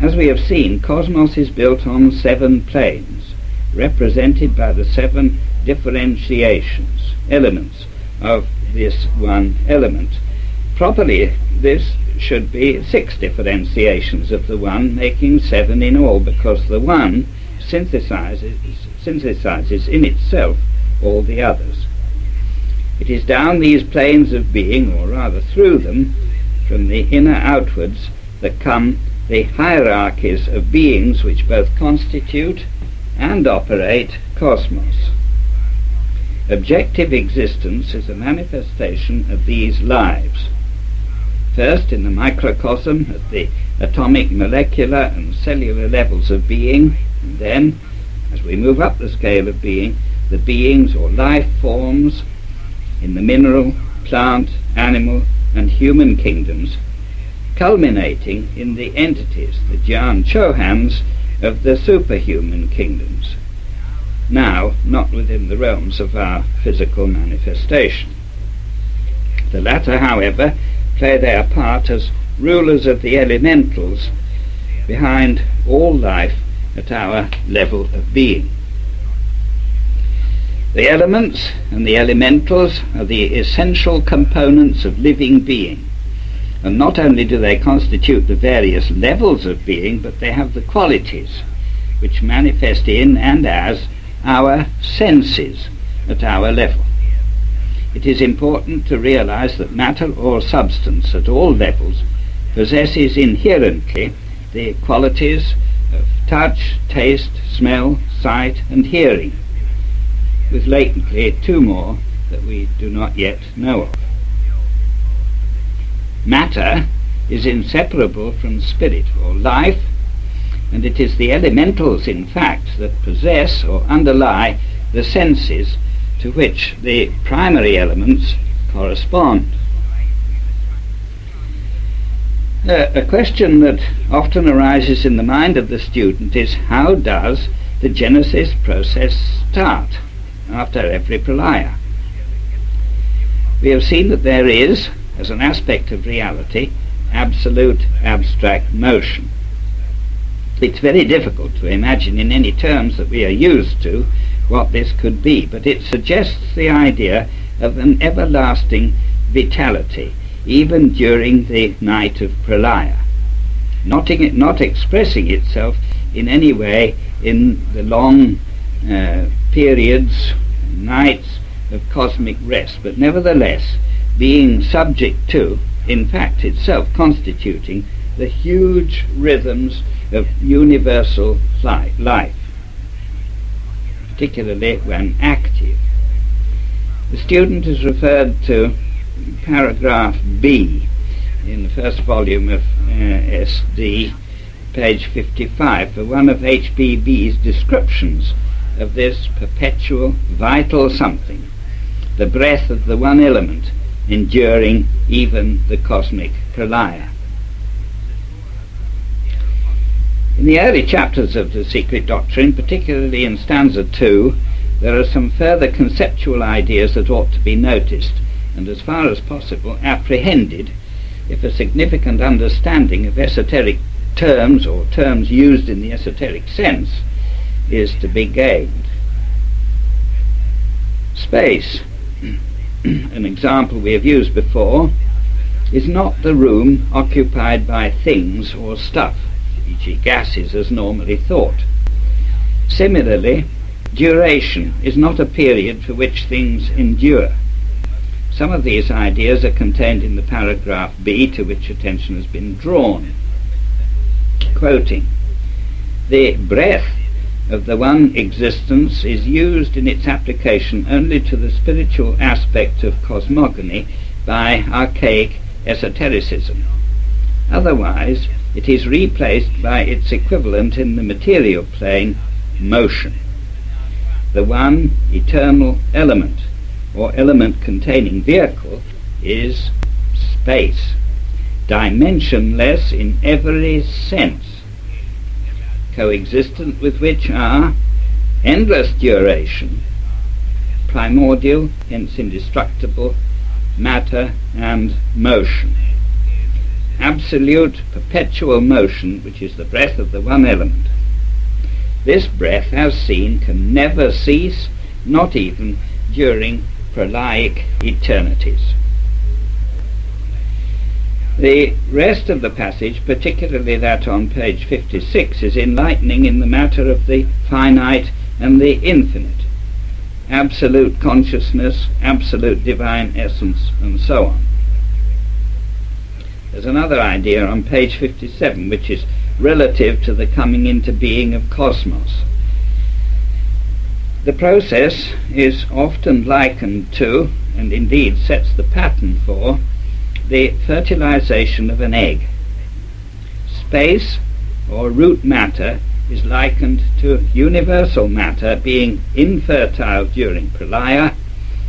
As we have seen, cosmos is built on 7 planes, represented by the 7 differentiations, elements of this one element. Properly, this should be 6 differentiations of the one, making 7 in all, because the one synthesizes in itself all the others. It is down these planes of being, or rather through them, from the inner outwards, that come the hierarchies of beings which both constitute and operate cosmos. Objective existence is a manifestation of these lives. First in the microcosm, at the atomic, molecular and cellular levels of being, and then, as we move up the scale of being, the beings or life forms in the mineral, plant, animal and human kingdoms, culminating in the entities, the Jian Chohans of the superhuman kingdoms, now not within the realms of our physical manifestation. The latter, however, play their part as rulers of the elementals behind all life at our level of being. The elements and the elementals are the essential components of living being, and not only do they constitute the various levels of being, but they have the qualities which manifest in and as our senses at our level. It is important to realize that matter or substance at all levels possesses inherently the qualities of touch, taste, smell, sight and hearing, with latently two more that we do not yet know of. Matter is inseparable from spirit or life, and it is the elementals, in fact, that possess or underlie the senses to which the primary elements correspond. A question that often arises in the mind of the student is, how does the Genesis process start after every pralaya? We have seen that there is, as an aspect of reality, absolute abstract motion. It's very difficult to imagine in any terms that we are used to what this could be, but it suggests the idea of an everlasting vitality, even during the night of pralaya, not expressing itself in any way in the long periods, nights of cosmic rest, but nevertheless being subject to, in fact itself constituting, the huge rhythms of universal life, particularly when active. The student is referred to paragraph B in the first volume of SD, page 55, for one of H.P.B's descriptions of this perpetual vital something, the breath of the one element enduring even the cosmic pralaya. In the early chapters of The Secret Doctrine, particularly in stanza 2, there are some further conceptual ideas that ought to be noticed, and as far as possible apprehended, if a significant understanding of esoteric terms, or terms used in the esoteric sense, is to be gained. Space, an example we have used before, is not the room occupied by things or stuff, e.g. gases as normally thought. Similarly, duration is not a period for which things endure. Some of these ideas are contained in the paragraph B to which attention has been drawn. Quoting, "The breath of the one existence is used in its application only to the spiritual aspect of cosmogony by archaic esotericism. Otherwise, it is replaced by its equivalent in the material plane, motion. The one eternal element, or element containing vehicle, is space, dimensionless in every sense, coexistent with which are endless duration, primordial, hence indestructible, matter and motion. Absolute perpetual motion, which is the breath of the one element. This breath, as seen, can never cease, not even during pralaic eternities." The rest of the passage, particularly that on page 56, is enlightening in the matter of the finite and the infinite, absolute consciousness, absolute divine essence, and so on. There's another idea on page 57 which is relative to the coming into being of cosmos. The process is often likened to, and indeed sets the pattern for, the fertilization of an egg. Space, or root matter, is likened to universal matter being infertile during pralaya,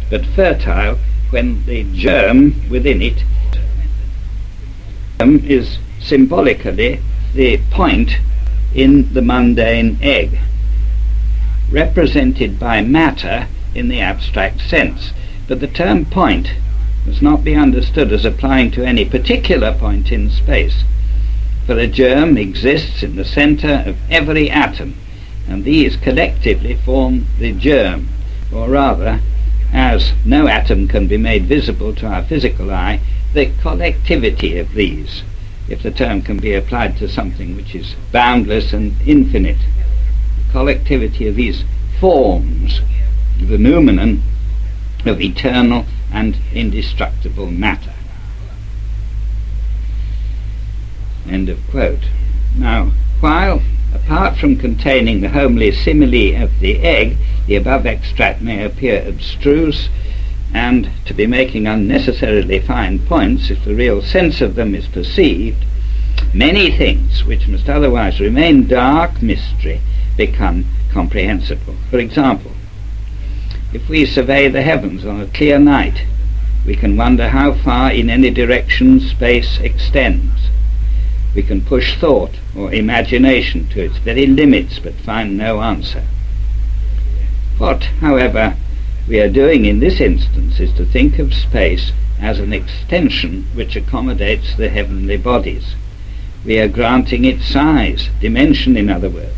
but fertile when the germ within it is symbolically the point in the mundane egg, represented by matter in the abstract sense. But the term point must not be understood as applying to any particular point in space, for a germ exists in the center of every atom, and these collectively form the germ, or rather, as no atom can be made visible to our physical eye, the collectivity of these, if the term can be applied to something which is boundless and infinite. The collectivity of these forms the noumenon of eternal and indestructible matter. End of quote. Now, while apart from containing the homely simile of the egg, the above extract may appear abstruse and to be making unnecessarily fine points if the real sense of them is perceived, many things which must otherwise remain dark mystery become comprehensible. For example, if we survey the heavens on a clear night, we can wonder how far in any direction space extends. We can push thought or imagination to its very limits but find no answer. What, however, we are doing in this instance is to think of space as an extension which accommodates the heavenly bodies. We are granting it size, dimension in other words.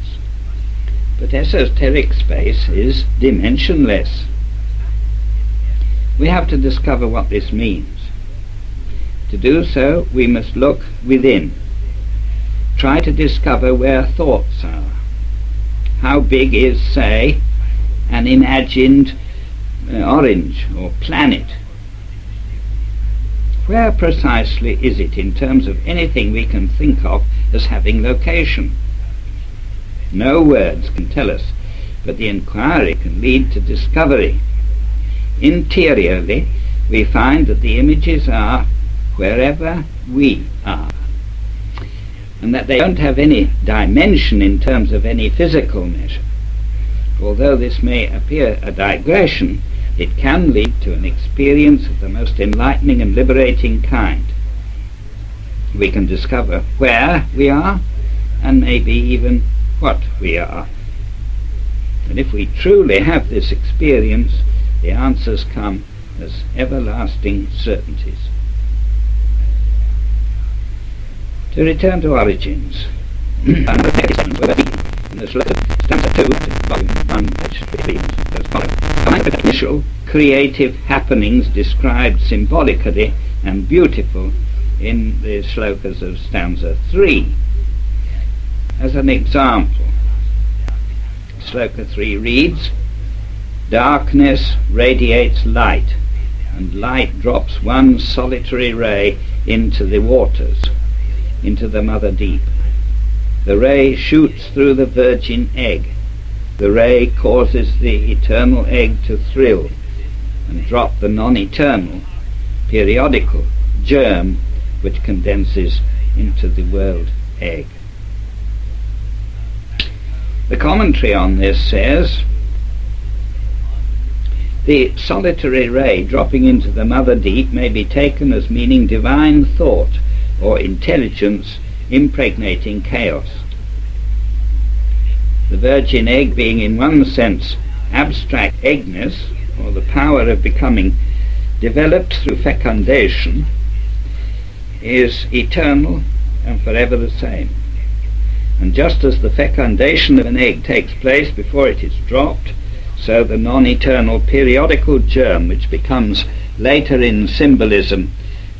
But esoteric space is dimensionless. We have to discover what this means. To do so, we must look within. Try to discover where thoughts are. How big is, say, an imagined orange or planet? Where precisely is it in terms of anything we can think of as having location? No words can tell us, but the inquiry can lead to discovery. Interiorly, we find that the images are wherever we are, and that they don't have any dimension in terms of any physical measure. Although this may appear a digression, it can lead to an experience of the most enlightening and liberating kind. We can discover where we are, and maybe even what we are. And if we truly have this experience, the answers come as everlasting certainties. To return to origins, in the stanza 2, volume 1, page 15, as follows. Find the initial creative happenings described symbolically and beautiful in the slokas of stanza 3. As an example, sloka 3 reads, "Darkness radiates light, and light drops one solitary ray into the waters, into the mother deep. The ray shoots through the virgin egg. The ray causes the eternal egg to thrill and drop the non-eternal, periodical germ which condenses into the world egg." The commentary on this says, the solitary ray dropping into the mother deep may be taken as meaning divine thought or intelligence impregnating chaos. The virgin egg being in one sense abstract eggness, or the power of becoming developed through fecundation, is eternal and forever the same. And just as the fecundation of an egg takes place before it is dropped, so the non-eternal periodical germ, which becomes later in symbolism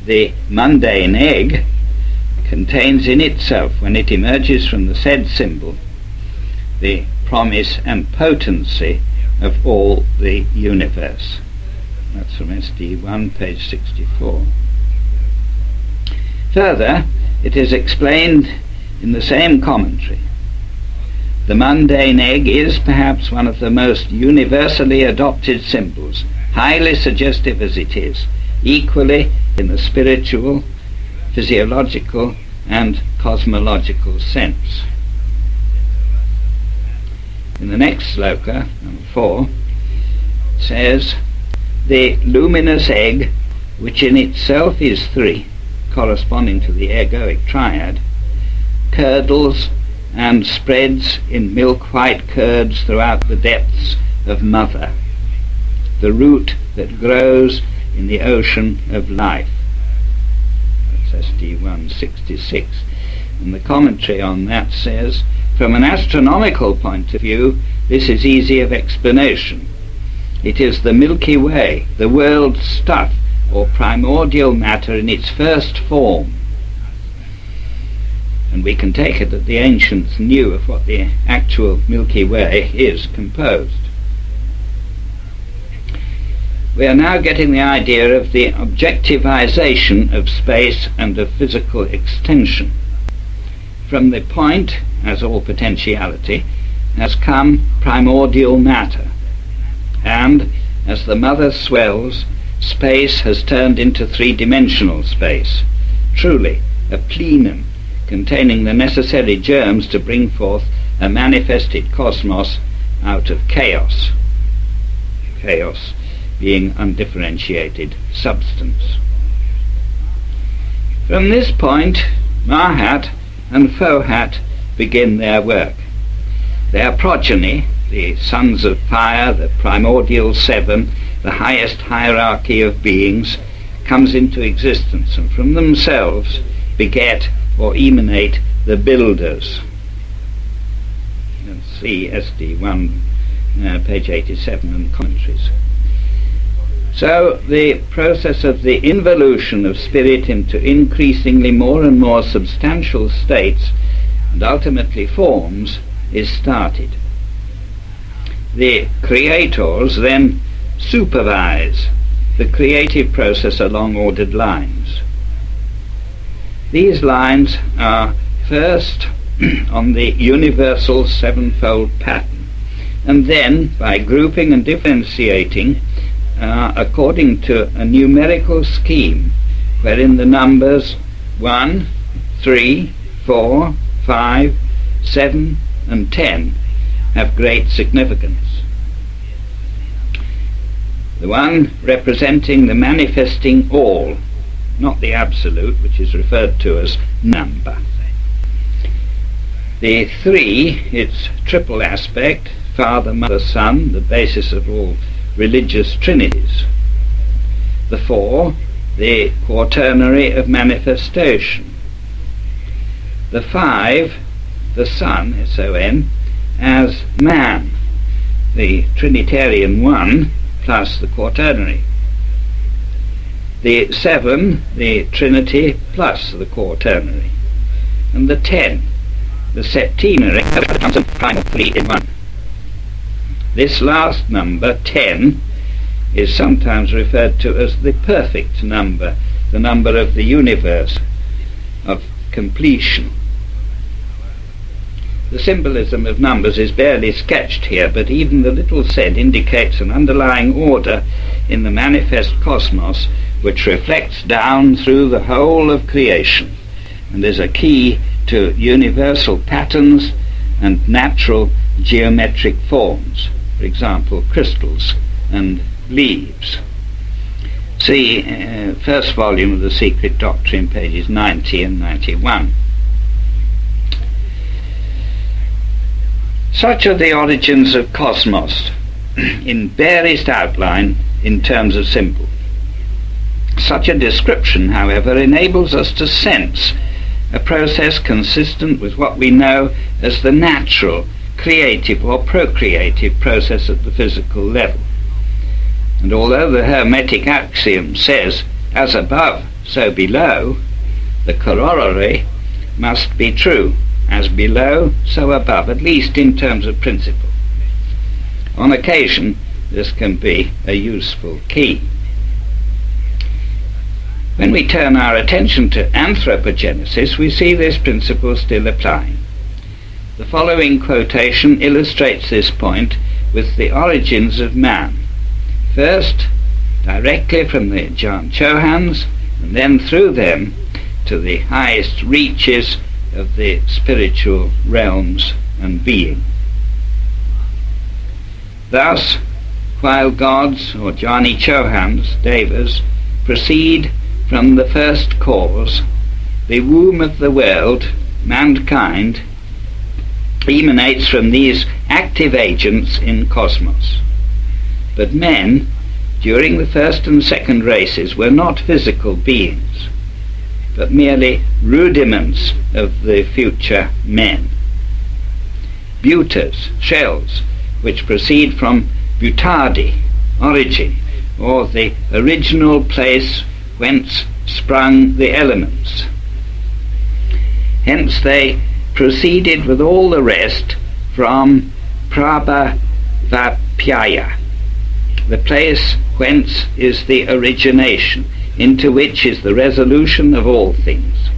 the mundane egg, contains in itself, when it emerges from the said symbol, the promise and potency of all the universe. That's from SD1, page 64. Further, it is explained in the same commentary. The mundane egg is perhaps one of the most universally adopted symbols, highly suggestive as it is, equally in the spiritual, physiological and cosmological sense. In the next sloka, number 4, it says, the luminous egg, which in itself is 3, corresponding to the egoic triad, curdles and spreads in milk-white curds throughout the depths of mother, the root that grows in the ocean of life. That's SD 166. And the commentary on that says, from an astronomical point of view, this is easy of explanation. It is the Milky Way, the world's stuff, or primordial matter in its first form. And we can take it that the ancients knew of what the actual Milky Way is composed. We are now getting the idea of the objectivization of space and of physical extension. From the point, as all potentiality, has come primordial matter, and as the mother swells, space has turned into three-dimensional space, truly a plenum containing the necessary germs to bring forth a manifested cosmos out of chaos, chaos being undifferentiated substance. From this point, Mahat and Fohat begin their work. Their progeny, the sons of fire, the primordial seven, the highest hierarchy of beings, comes into existence, and from themselves beget or emanate the builders. See SD1, page 87, and commentaries. So the process of the involution of spirit into increasingly more and more substantial states and ultimately forms is started. The creators then supervise the creative process along ordered lines. These lines are first on the universal sevenfold pattern, and then by grouping and differentiating according to a numerical scheme wherein the numbers 1, 3, 4, 5, 7 and 10 have great significance. The one representing the manifesting all, not the absolute, which is referred to as number. The 3, its triple aspect, Father, Mother, Son, the basis of all religious trinities. The 4, the quaternary of manifestation. The 5, the Son, S-O-N, as man, the Trinitarian 1 plus the quaternary. The 7, the Trinity plus the quaternary. And the 10, the septenary, becomes a primal 3 in 1. This last number, 10, is sometimes referred to as the perfect number, the number of the universe, of completion. The symbolism of numbers is barely sketched here, but even the little said indicates an underlying order in the manifest cosmos which reflects down through the whole of creation and is a key to universal patterns and natural geometric forms, for example, crystals and leaves. See first volume of The Secret Doctrine, pages 90 and 91. Such are the origins of cosmos, in barest outline in terms of symbol. Such a description, however, enables us to sense a process consistent with what we know as the natural, creative or procreative process at the physical level. And although the Hermetic axiom says, as above, so below, the corollary must be true. As below, so above, at least in terms of principle. On occasion, this can be a useful key. When we turn our attention to anthropogenesis, we see this principle still applying. The following quotation illustrates this point with the origins of man. First, directly from the John Chohans, and then through them to the highest reaches of the spiritual realms and being. Thus, while gods, or Jani Chohan's, Devas, proceed from the first cause, the womb of the world, mankind, emanates from these active agents in cosmos. But men, during the first and second races, were not physical beings, but merely rudiments of the future men. Butas, shells, which proceed from butadi, origin, or the original place whence sprung the elements. Hence they proceeded with all the rest from Prabhavapyaya, the place whence is the origination, into which is the resolution of all things.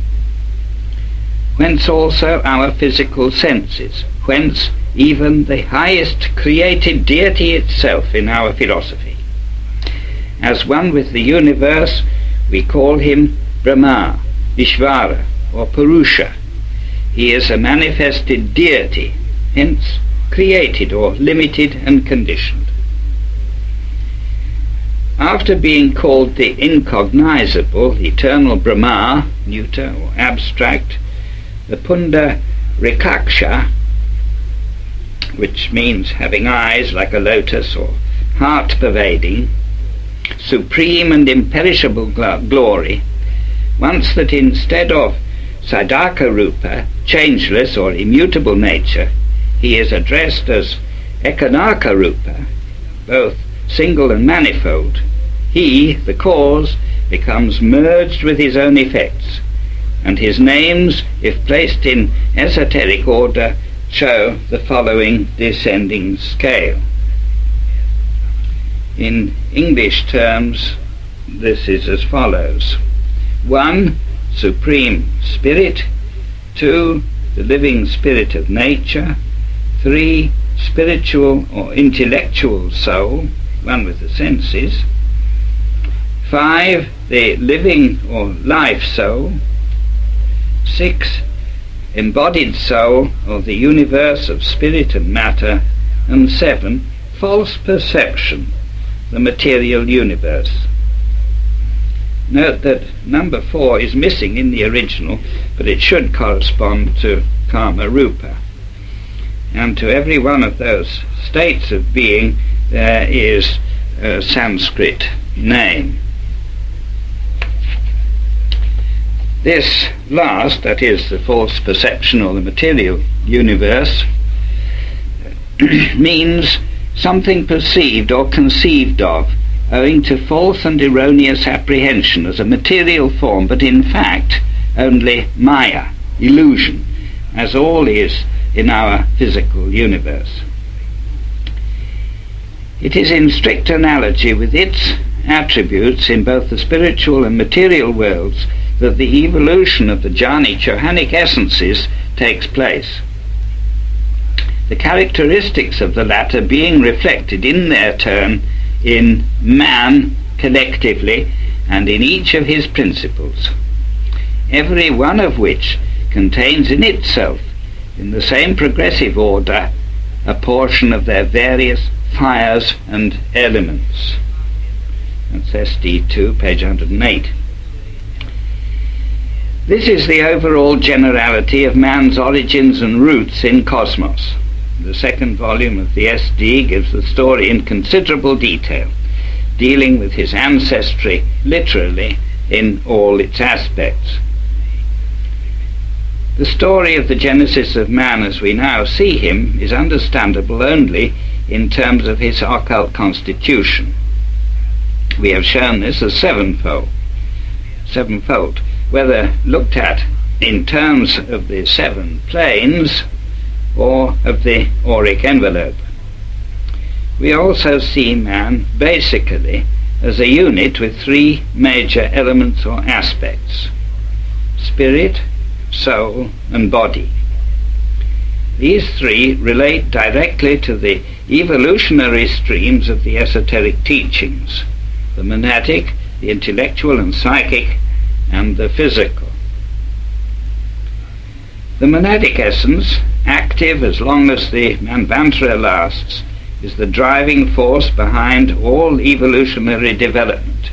Whence also our physical senses, whence even the highest created deity itself in our philosophy. As one with the universe, we call him Brahma, Ishvara, or Purusha. He is a manifested deity, hence created or limited and conditioned. After being called the incognizable, eternal Brahma, neuter or abstract, the Punda Rikaksha, which means having eyes like a lotus or heart-pervading, supreme and imperishable glory, once that instead of Sadaka Rupa, changeless or immutable nature, he is addressed as Ekanaka Rupa, both single and manifold, he, the cause, becomes merged with his own effects, and his names, if placed in esoteric order, show the following descending scale. In English terms, this is as follows: 1. Supreme Spirit. 2. The living spirit of nature. 3. Spiritual or intellectual soul, one with the senses. 5. The living or life soul. 6. Embodied soul, or the universe of spirit and matter. And 7. False perception, the material universe. Note that number 4 is missing in the original, but it should correspond to Kama Rupa. And to every one of those states of being there is a Sanskrit name. This last, that is the false perception or the material universe, means something perceived or conceived of owing to false and erroneous apprehension as a material form, but in fact only Maya, illusion, as all is in our physical universe. It is in strict analogy with its attributes in both the spiritual and material worlds that the evolution of the jhani chohanic essences takes place. The characteristics of the latter being reflected in their turn in man collectively and in each of his principles, every one of which contains in itself, in the same progressive order, a portion of their various fires and elements. That's SD2, page 108. This is the overall generality of man's origins and roots in cosmos. The second volume of the SD gives the story in considerable detail, dealing with his ancestry literally in all its aspects. The story of the genesis of man as we now see him is understandable only in terms of his occult constitution. We have shown this as sevenfold, whether looked at in terms of the 7 planes or of the auric envelope. We also see man basically as a unit with 3 major elements or aspects: spirit, soul, and body. These 3 relate directly to the evolutionary streams of the esoteric teachings: the monadic, the intellectual and psychic, and the physical. The monadic essence, active as long as the Manvantara lasts, is the driving force behind all evolutionary development.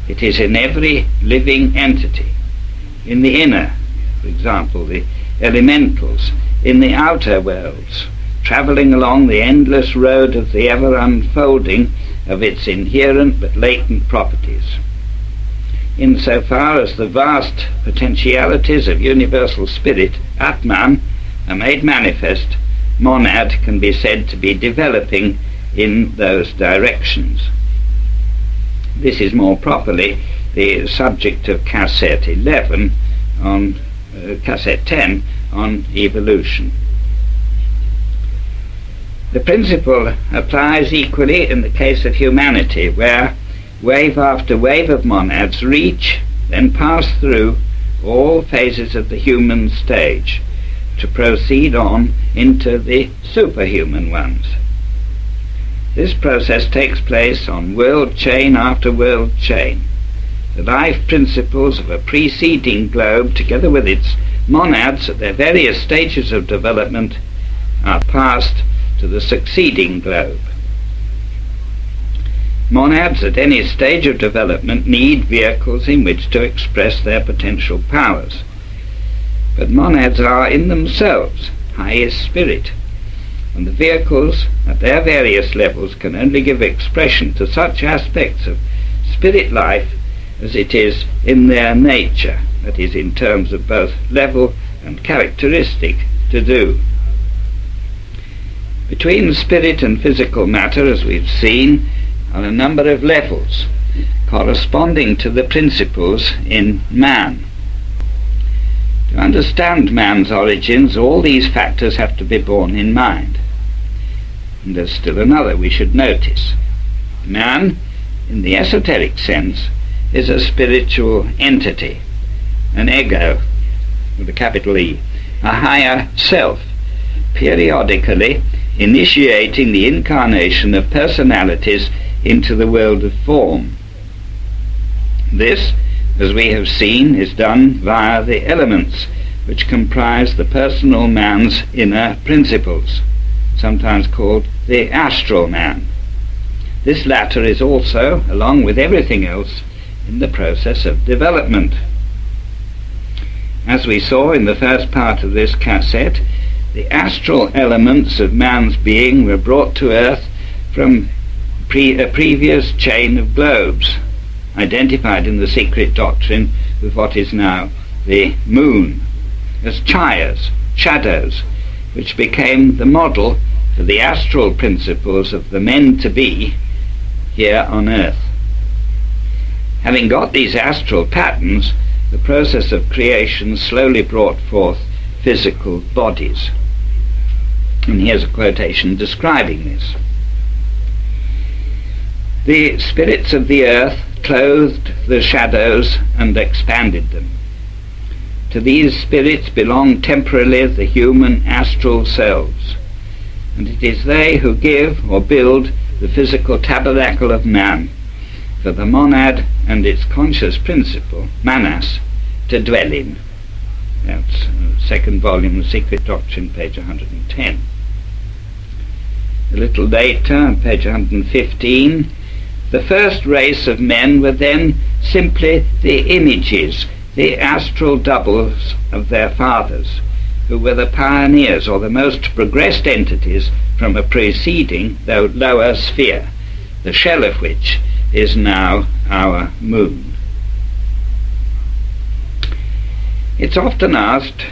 It is in every living entity, in the inner, for example, the elementals, in the outer worlds, travelling along the endless road of the ever unfolding of its inherent but latent properties. Insofar as the vast potentialities of universal spirit, Atman, are made manifest, monad can be said to be developing in those directions. This is more properly the subject of cassette 11 on cassette 10 on evolution. The principle applies equally in the case of humanity, where wave after wave of monads reach, then pass through all phases of the human stage to proceed on into the superhuman ones. This process takes place on world chain after world chain. The life principles of a preceding globe, together with its monads at their various stages of development, are passed to the succeeding globe. Monads at any stage of development need vehicles in which to express their potential powers. But monads are in themselves highest spirit, and the vehicles at their various levels can only give expression to such aspects of spirit life as it is in their nature, that is, in terms of both level and characteristic, to do. Between spirit and physical matter, as we've seen, are a number of levels corresponding to the principles in man. To understand man's origins, all these factors have to be borne in mind. And there's still another we should notice. Man, in the esoteric sense, is a spiritual entity, an ego, with a capital E, a higher self, periodically initiating the incarnation of personalities into the world of form. This, as we have seen, is done via the elements which comprise the personal man's inner principles, sometimes called the astral man. This latter is also, along with everything else, in the process of development. As we saw in the first part of this cassette, the astral elements of man's being were brought to earth from a previous chain of globes, identified in the secret doctrine with what is now the moon, as chayas, shadows, which became the model for the astral principles of the men-to-be here on earth. Having got these astral patterns, the process of creation slowly brought forth physical bodies. And here's a quotation describing this. The spirits of the earth clothed the shadows and expanded them. To these spirits belong temporarily the human astral selves, and it is they who give or build the physical tabernacle of man, for the monad and its conscious principle, manas, to dwell in. That's second volume, The Secret Doctrine, page 110. A little later, on page 115, the first race of men were then simply the images, the astral doubles of their fathers, who were the pioneers or the most progressed entities from a preceding, though lower sphere, the shell of which is now our moon. It's often asked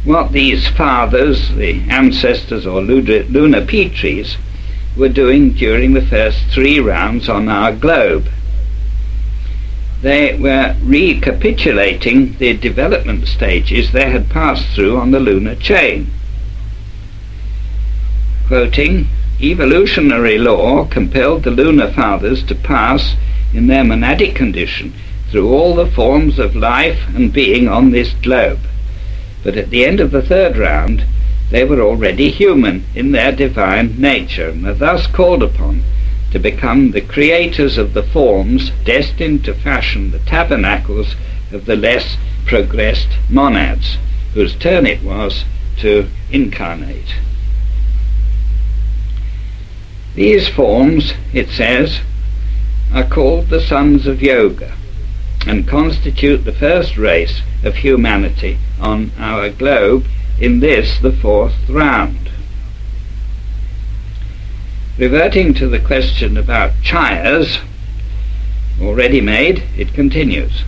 what these fathers, the ancestors or lunar Petries, were doing during the first 3 rounds on our globe. They were recapitulating the development stages they had passed through on the lunar chain. Quoting, evolutionary law compelled the lunar fathers to pass in their monadic condition through all the forms of life and being on this globe. But at the end of the 3rd round, they were already human in their divine nature, and were thus called upon to become the creators of the forms destined to fashion the tabernacles of the less progressed monads, whose turn it was to incarnate. These forms, it says, are called the sons of yoga, and constitute the first race of humanity on our globe in this, the fourth round. Reverting to the question about chayas, already made, it continues.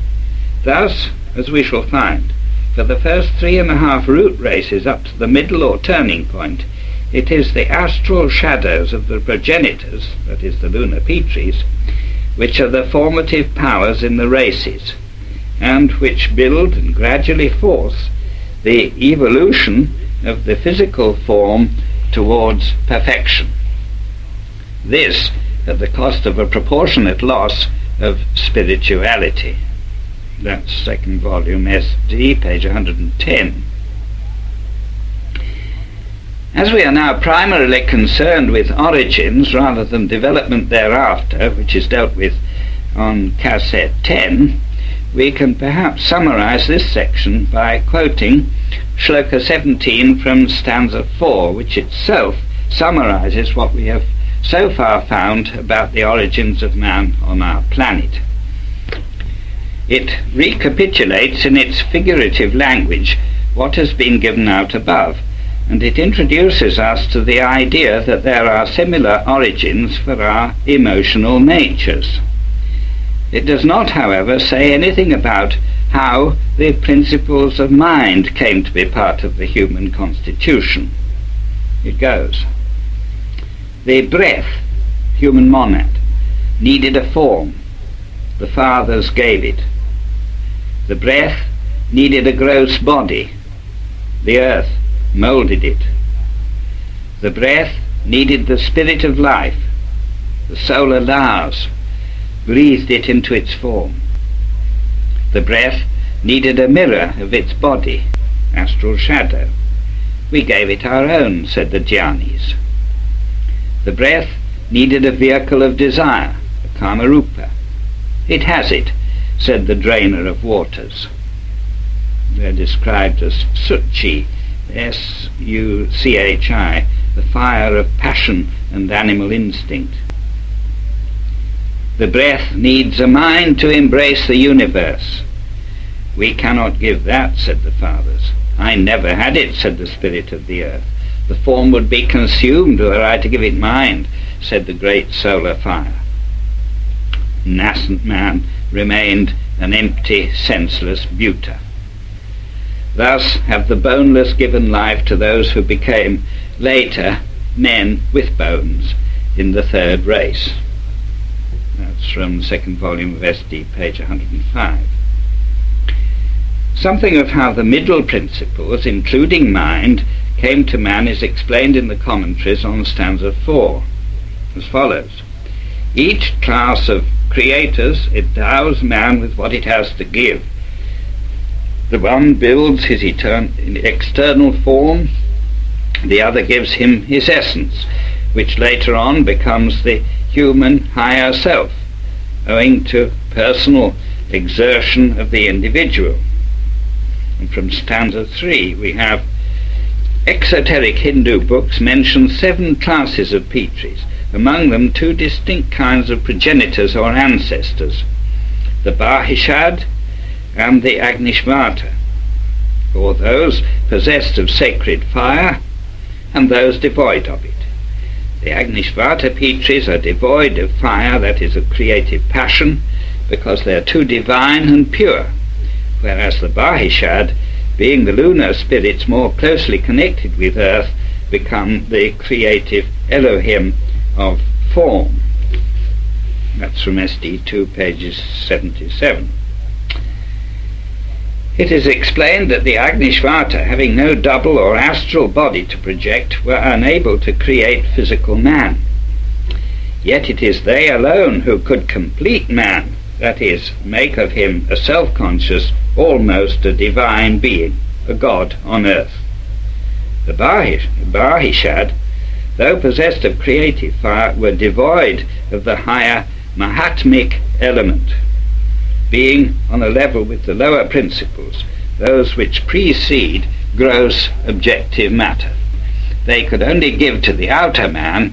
Thus, as we shall find, for the first 3.5 root races up to the middle or turning point, it is the astral shadows of the progenitors, that is the lunar Petries, which are the formative powers in the races, and which build and gradually force the evolution of the physical form towards perfection. This at the cost of a proportionate loss of spirituality. That's second volume, SD, page 110. As we are now primarily concerned with origins rather than development thereafter, which is dealt with on cassette 10, we can perhaps summarize this section by quoting Shloka 17 from stanza 4, which itself summarizes what we have so far found about the origins of man on our planet. It recapitulates in its figurative language what has been given out above, and it introduces us to the idea that there are similar origins for our emotional natures. It does not, however, say anything about how the principles of mind came to be part of the human constitution. It goes, the breath, human monad, needed a form. The fathers gave it. The breath needed a gross body. The earth moulded it. The breath needed the spirit of life. The solar laws breathed it into its form. The breath needed a mirror of its body, astral shadow. We gave it our own, said the Jnanis. The breath needed a vehicle of desire, a kamarupa. It has it, said the drainer of waters. They're described as Suchi, S-U-C-H-I, the fire of passion and animal instinct. The breath needs a mind to embrace the universe. We cannot give that, said the fathers. I never had it, said the spirit of the earth. The form would be consumed were I to give it mind, said the great solar fire. Nascent man remained an empty, senseless buta. Thus have the boneless given life to those who became later men with bones in the third race. That's from the second volume of SD, page 105. Something of how the middle principles, including mind, came to man is explained in the commentaries on stanza 4, as follows. Each class of creators endows man with what it has to give. The one builds his external form, the other gives him his essence, which later on becomes the human higher self, owing to personal exertion of the individual. And from stanza 3 we have exoteric Hindu books mention 7 classes of Petries, among them 2 distinct kinds of progenitors or ancestors, the Bahishad and the Agnishvata, or those possessed of sacred fire and those devoid of it. The Agnishvata Petries are devoid of fire, that is of creative passion, because they are too divine and pure, whereas the Bahishad, being the lunar spirits more closely connected with earth, become the creative Elohim of form. That's from SD2, pages 77. It is explained that the Agnishvata, having no double or astral body to project, were unable to create physical man. Yet it is they alone who could complete man, that is, make of him a self-conscious, almost a divine being, a god on earth. The Bahishad, though possessed of creative fire, were devoid of the higher Mahatmic element, being on a level with the lower principles, those which precede gross objective matter. They could only give to the outer man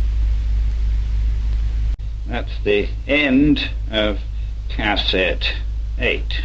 That's the end of cassette 8.